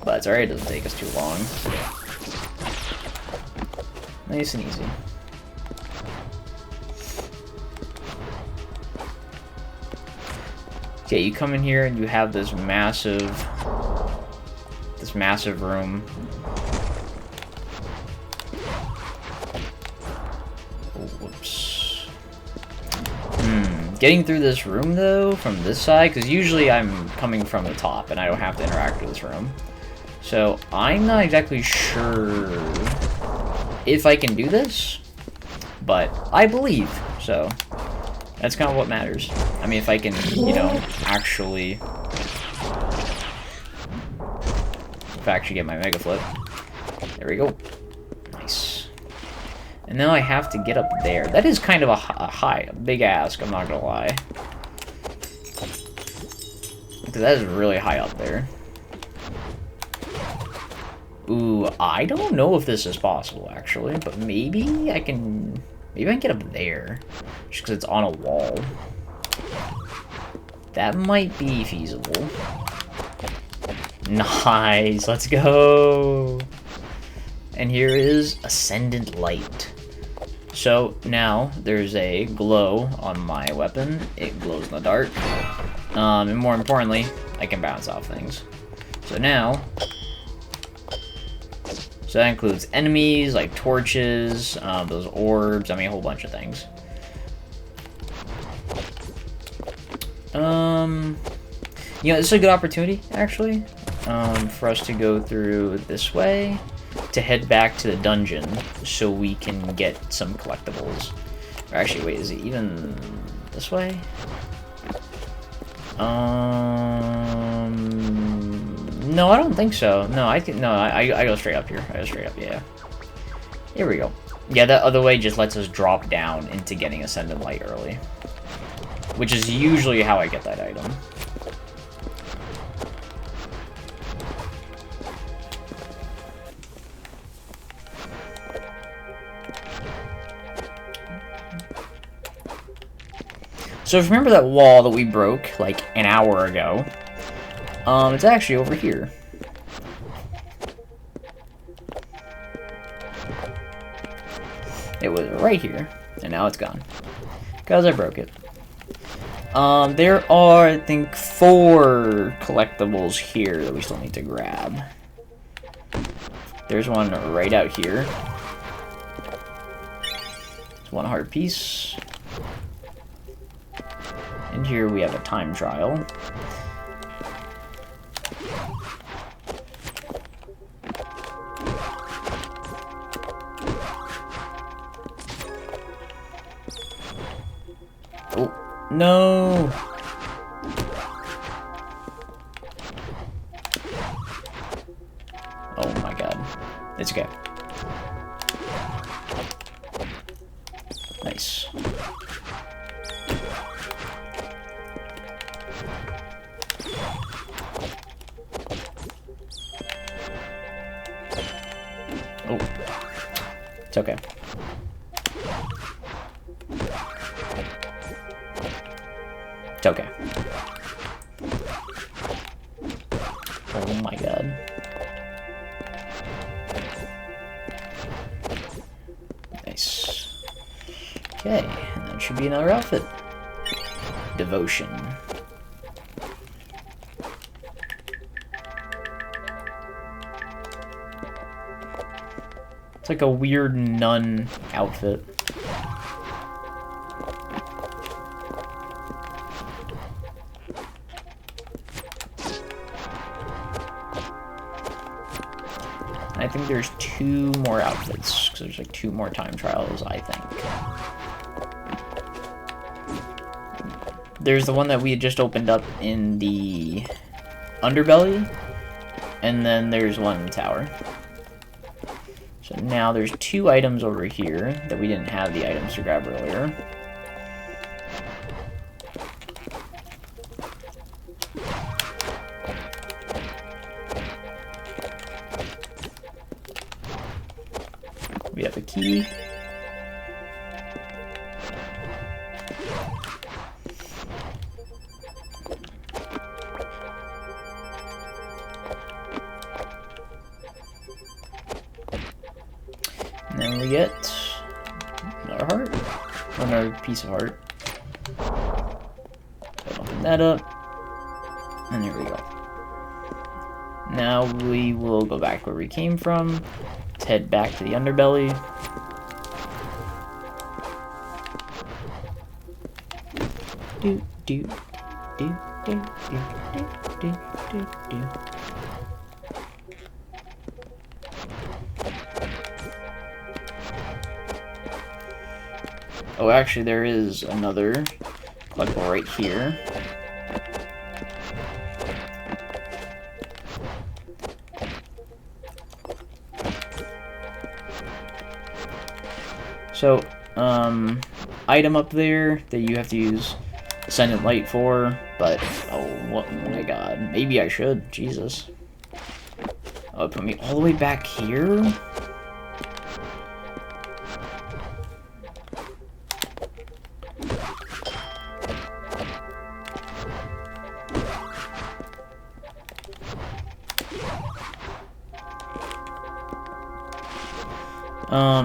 Speaker 1: But it's alright, it doesn't take us too long. Nice and easy. Okay, you come in here and you have this massive room. Oh, whoops. Getting through this room though from this side, because usually I'm coming from the top and I don't have to interact with this room. So I'm not exactly sure if I can do this, but I believe so. That's kind of what matters. I mean, if I can, you know, actually get my Mega Flip. There we go. Nice. And now I have to get up there. That is kind of a big ask, I'm not gonna lie. Because that is really high up there. Ooh, I don't know if this is possible, actually, but maybe I can get up there, just because it's on a wall. That might be feasible. Nice, let's go! And here is Ascendant Light. So, now, there's a glow on my weapon. It glows in the dark. And more importantly, I can bounce off things. So now... So that includes enemies, like torches, those orbs, I mean a whole bunch of things. You know, this is a good opportunity, actually, for us to go through this way, to head back to the dungeon, so we can get some collectibles. Or actually, wait, is it even this way? No, I don't think so. No, I go straight up here. I go straight up, yeah. Here we go. Yeah, that other way just lets us drop down into getting Ascendant Light early. Which is usually how I get that item. So if you remember that wall that we broke, like, an hour ago, it's actually over here. It was right here, and now it's gone. Because I broke it. There are, I think, 4 collectibles here that we still need to grab. There's one right out here. There's 1 heart piece. And here we have a time trial. Oh, no! Oh my god. It's okay. Nice. Oh. It's okay. It's okay. Oh my god. Nice. Okay, and that should be another outfit. Devotion. It's like a weird nun outfit. I think there's 2 more outfits, because there's like 2 more time trials, I think. There's the one that we had just opened up in the underbelly, and then there's one in the tower. So now there's 2 items over here that we didn't have the items to grab earlier. We have a key. And then we get another heart, another piece of heart. So open that up, and there we go. Now we will go back where we came from. Let's head back to the underbelly. Do do do do do do do do. Oh, actually, there is another collectible right here. So, item up there that you have to use Ascendant Light for, but, oh my god, maybe I should, Jesus. Oh, put me all the way back here?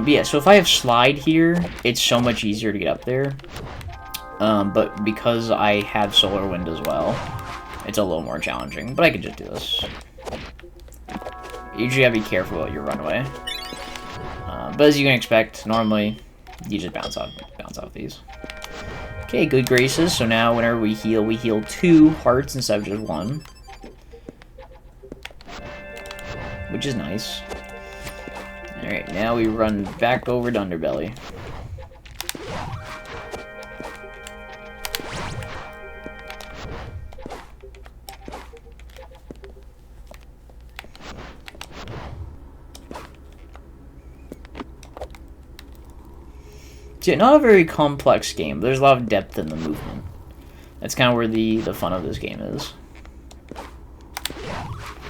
Speaker 1: But yeah, so if I have slide here, it's so much easier to get up there. But because I have solar wind as well, it's a little more challenging. But I could just do this. You usually gotta be careful about your runway. But as you can expect, normally you just bounce off these. Okay, good graces. So now whenever we heal 2 hearts instead of just 1, which is nice. Alright, now we run back over to Underbelly. So, not a very complex game, but there's a lot of depth in the movement. That's kind of where the fun of this game is.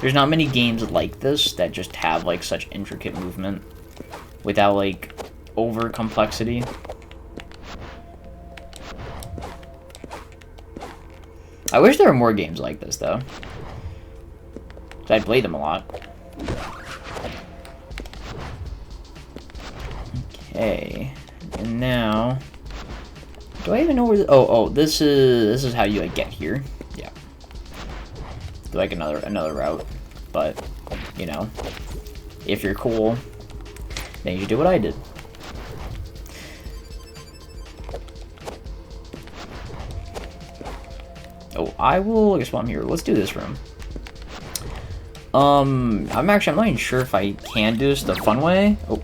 Speaker 1: There's not many games like this that just have, like, such intricate movement without, like, over-complexity. I wish there were more games like this, though. 'Cause I played them a lot. Okay. And now... Do I even know where the... Oh, this is how you, like, get here. Yeah. Like another route, but you know, if you're cool, then you do what I did. Oh, I will guess while I'm here. Let's do this room. I'm not even sure if I can do this the fun way. Oh,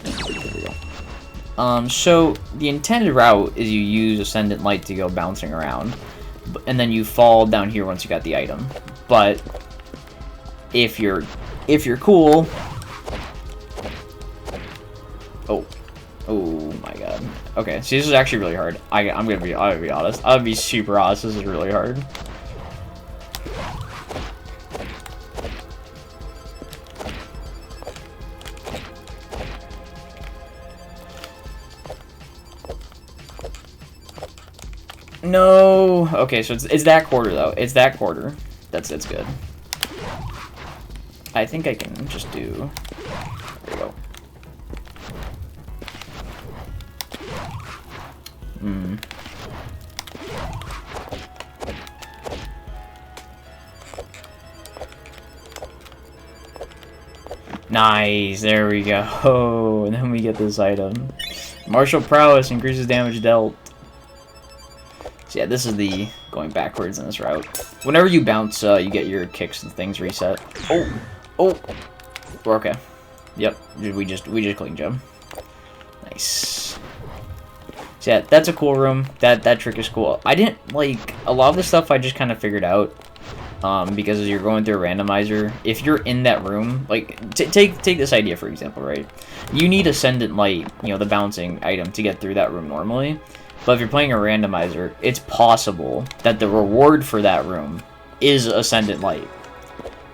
Speaker 1: there we go. So the intended route is you use Ascendant Light to go bouncing around. And then you fall down here once you got the item. But if you're cool, oh my god. Okay, so this is actually really hard. I'm gonna be honest. I'm gonna be super honest. This is really hard. No. Okay, so it's that quarter though. It's that quarter. It's good. I think I can just do. There we go. Nice, there we go. Oh, and then we get this item. Martial prowess increases damage dealt. So yeah, this is the going backwards in this route. Whenever you bounce, you get your kicks and things reset. Oh, oh, we're okay. Yep, we just clean jump. Nice. So yeah, that's a cool room. That trick is cool. I didn't like a lot of the stuff. I just kind of figured out. Because as you're going through a randomizer, if you're in that room, like, take this idea for example, right? You need Ascendant Light, you know, the bouncing item, to get through that room normally. But if you're playing a randomizer, it's possible that the reward for that room is Ascendant Light.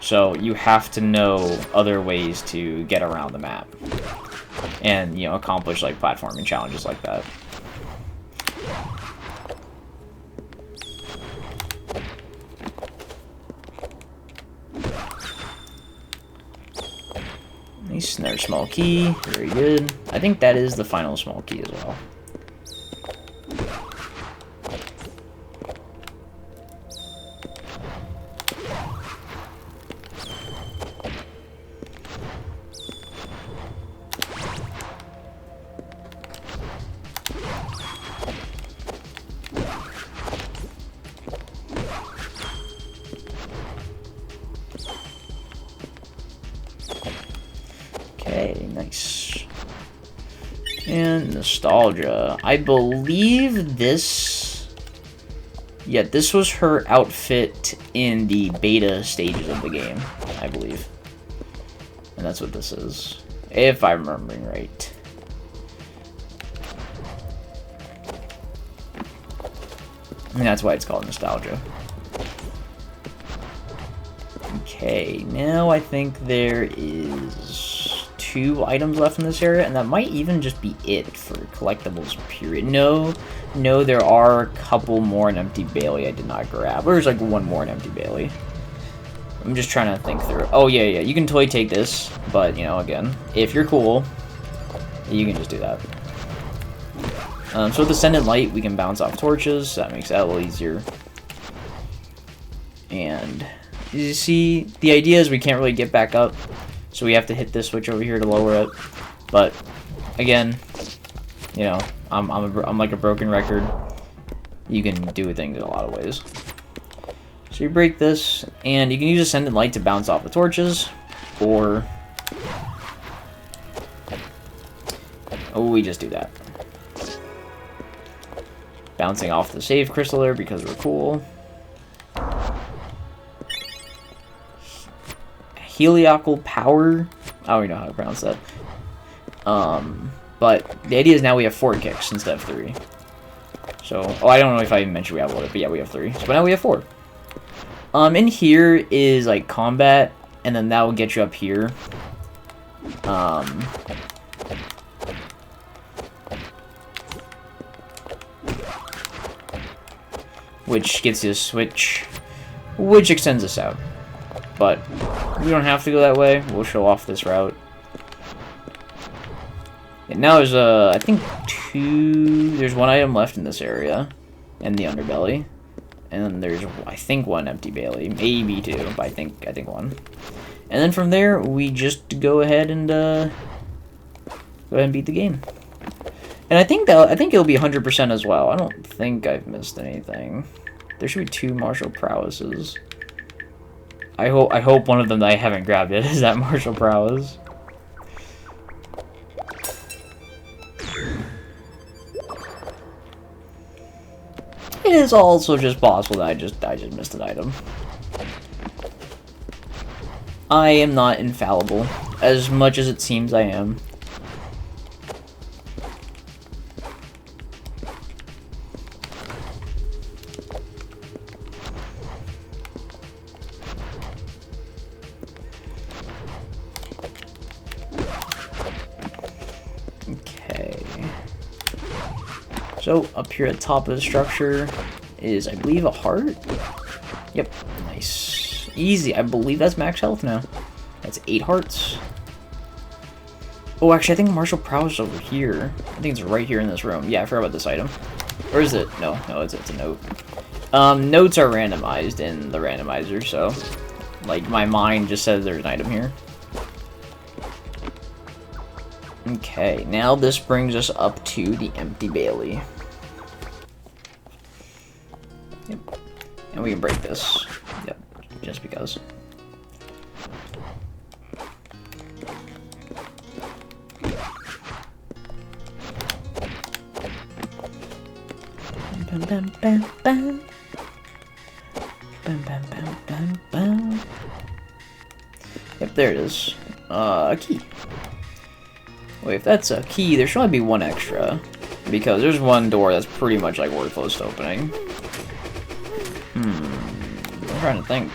Speaker 1: So you have to know other ways to get around the map. And, you know, accomplish, like, platforming challenges like that. Nice, another small key, very good. I think that is the final small key as well. Okay, nice. And nostalgia. I believe this... Yeah, this was her outfit in the beta stages of the game, I believe. And that's what this is, if I'm remembering right. And that's why it's called nostalgia. Okay, now I think there is 2 items left in this area, and that might even just be it for collectibles, period. No, there are a couple more in Empty Bailey I did not grab. There's like 1 more in Empty Bailey. I'm just trying to think through. Oh, yeah, you can totally take this, but, you know, again, if you're cool, you can just do that. So with Ascendant Light, we can bounce off torches, so that makes that a little easier. And you see, the idea is we can't really get back up, so we have to hit this switch over here to lower it. But again, you know, I'm like a broken record. You can do things in a lot of ways. So you break this, and you can use Ascendant Light to bounce off the torches, or we just do that. Bouncing off the save crystal there because we're cool. Heliacal power. I don't even know how to pronounce that. But the idea is now we have 4 kicks instead of 3. So, I don't know if I even mentioned we have 1, but yeah, we have 3. So now we have 4. In here is like combat, and then that will get you up here. Which gets you a switch, which extends us out. But we don't have to go that way. We'll show off this route. And now there's I think there's 1 item left in this area, in the underbelly, and then there's I think 1 Empty Bailey, maybe 2, but I think 1. And then from there we just go ahead and beat the game. And I think it'll be 100% as well. I don't think I've missed anything. There should be 2 martial prowesses. I hope one of them that I haven't grabbed yet is that martial prowess. It is also just possible that I just missed an item. I am not infallible, as much as it seems I am. So, up here at the top of the structure is, I believe, a heart? Yep, nice. Easy, I believe that's max health now. That's 8 hearts. Oh, actually, I think martial prowess is over here. I think it's right here in this room. Yeah, I forgot about this item. Or is it? No, it's a note. Notes are randomized in the randomizer, so, like, my mind just says there's an item here. Okay, now this brings us up to the empty Bailey. Yep. And we can break this. Yep, just because. Bam, bam, bam, bam. Bam, bam, bam, bam, bam. Yep, there it is. A key. Wait, if that's a key, there should only be one extra. Because there's one door that's pretty much like worthless opening. I'm trying to think.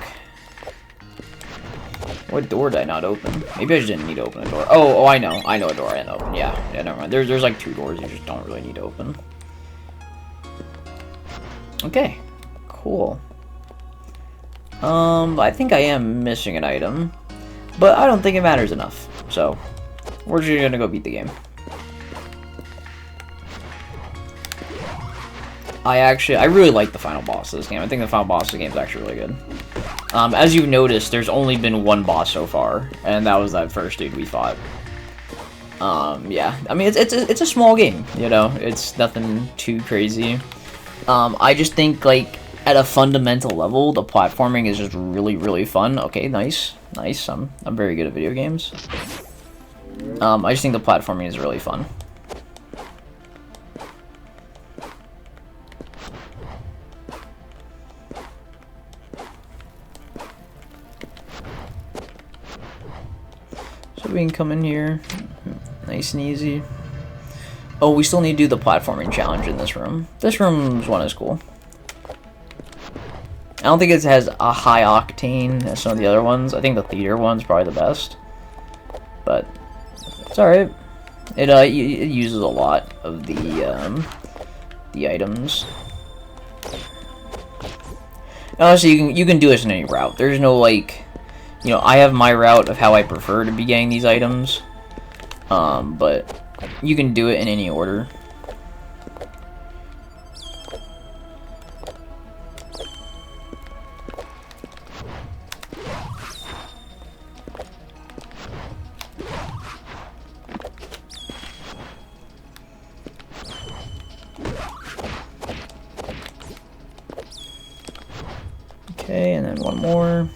Speaker 1: What door did I not open? Maybe I just didn't need to open a door. Oh, I know. I know a door I didn't open. Yeah, never mind. There's like 2 doors you just don't really need to open. Okay, cool. I think I am missing an item, but I don't think it matters enough. So, we're just gonna go beat the game. I really like the final boss of this game. I think the final boss of the game is actually really good. As you've noticed, there's only been one boss so far, and that was that first dude we fought. Yeah, I mean, it's a small game, you know? It's nothing too crazy. I just think, like, at a fundamental level, the platforming is just really, really fun. Okay, nice. Nice. I'm very good at video games. I just think the platforming is really fun. So we can come in here. Nice and easy. Oh, we still need to do the platforming challenge in this room. This room's one is cool. I don't think it has a high octane as some of the other ones. I think the theater one's probably the best. But it's alright. It uses a lot of the items. And honestly, you can do this in any route. There's no, like, you know, I have my route of how I prefer to be getting these items. But you can do it in any order. Okay, and then one more.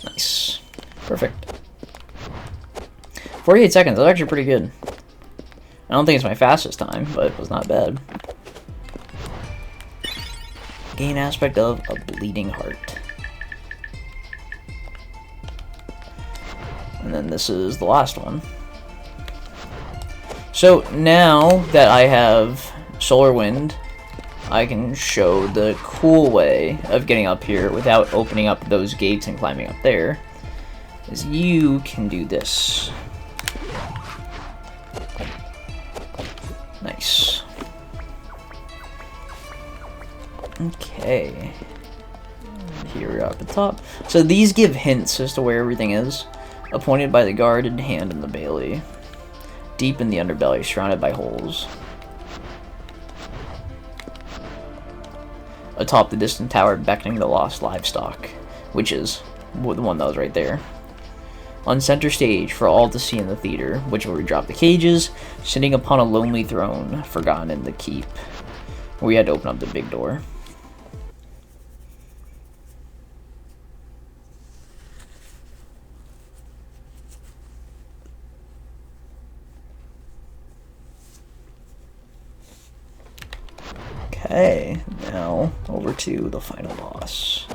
Speaker 1: Nice. Perfect. 48 seconds, that's actually pretty good. I don't think it's my fastest time, but it was not bad. Gain aspect of a bleeding heart. And then this is the last one. So now that I have Solar Wind, I can show the cool way of getting up here without opening up those gates and climbing up there. Is you can do this. Nice. Okay. Here we are at the top. So these give hints as to where everything is. Appointed by the guarded hand in the Bailey. Deep in the underbelly, surrounded by holes. Atop the distant tower, beckoning the lost livestock. Which is the one that was right there. On center stage, for all to see in the theater, which where we drop the cages, sitting upon a lonely throne, forgotten in the keep. We had to open up the big door. Okay, now over to the final boss.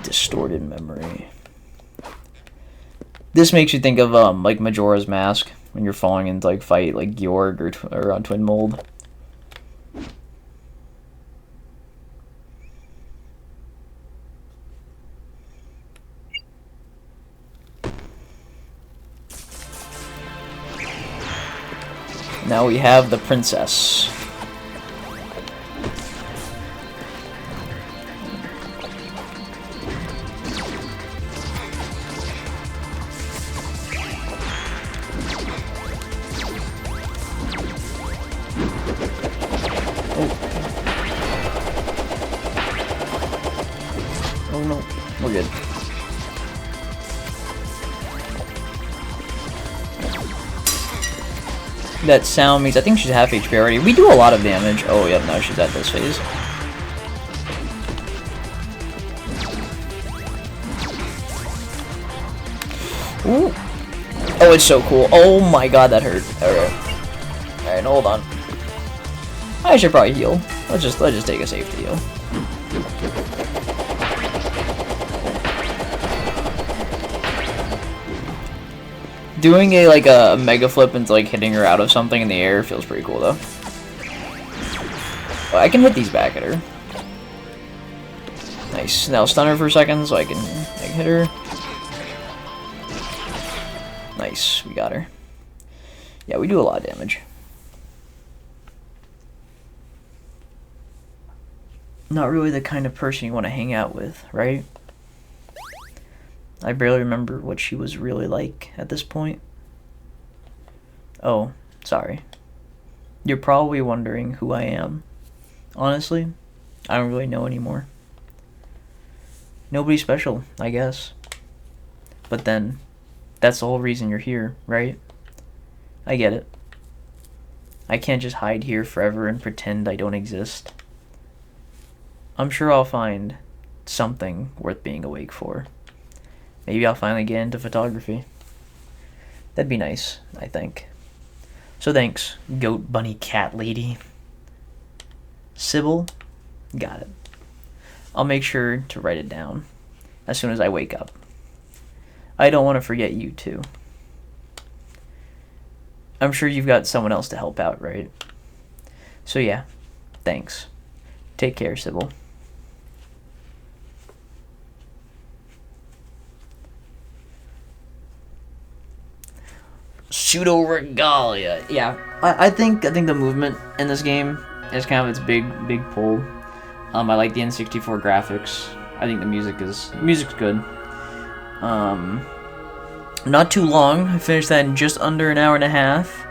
Speaker 1: Distorted memory. This makes you think of like Majora's Mask when you're falling into like fight like Georg or on Twin Mold. Now we have the princess. Oh no, we're good. That sound means I think she's half HP already. We do a lot of damage. Oh, yep, no, she's at this phase. Ooh. Oh, it's so cool. Oh my god, that hurt. Alright. Alright, hold on. I should probably heal. Let's just take a safety heal. Doing a mega flip into hitting her out of something in the air feels pretty cool though. Oh, I can hit these back at her. Nice. Now stun her for a second so I can hit her. Nice, we got her. Yeah, we do a lot of damage. Not really the kind of person you want to hang out with, right? I barely remember what she was really like at this point. Oh, sorry. You're probably wondering who I am. Honestly, I don't really know anymore. Nobody special, I guess. But then, that's the whole reason you're here, right? I get it. I can't just hide here forever and pretend I don't exist. I'm sure I'll find something worth being awake for. Maybe I'll finally get into photography. That'd be nice, I think. So thanks, goat bunny cat lady. Sybil? Got it. I'll make sure to write it down as soon as I wake up. I don't want to forget you too. I'm sure you've got someone else to help out, right? So yeah, thanks. Take care, Sybil. Pseudoregalia. Yeah, I think the movement in this game is kind of its big pull. I like the N64 graphics. I think the music's good. Not too long. I finished that in just under an hour and a half.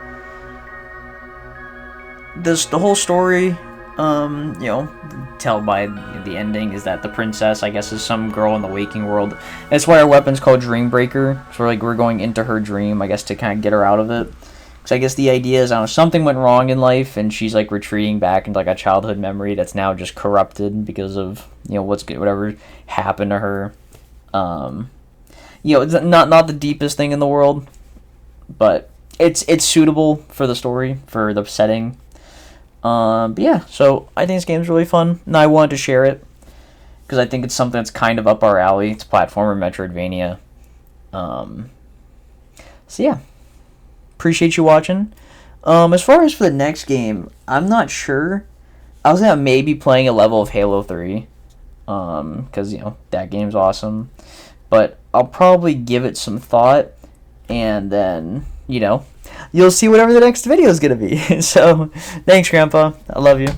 Speaker 1: The whole story, tell by the ending, is that the princess, I guess, is some girl in the waking world. That's why our weapon's called Dreambreaker. So we're going into her dream, I guess, to kind of get her out of it. Because I guess the idea is, I don't know, something went wrong in life, and she's retreating back into a childhood memory that's now just corrupted because of whatever happened to her. It's not the deepest thing in the world, but it's suitable for the story, for the setting. But yeah, so I think this game's really fun, and I wanted to share it because I think it's something that's kind of up our alley. It's platformer Metroidvania. So yeah, appreciate you watching. As far as for the next game, I'm not sure. I was gonna maybe playing a level of Halo 3, because that game's awesome. But I'll probably give it some thought, and then you'll see whatever the next video is gonna be. So, thanks, Grandpa. I love you.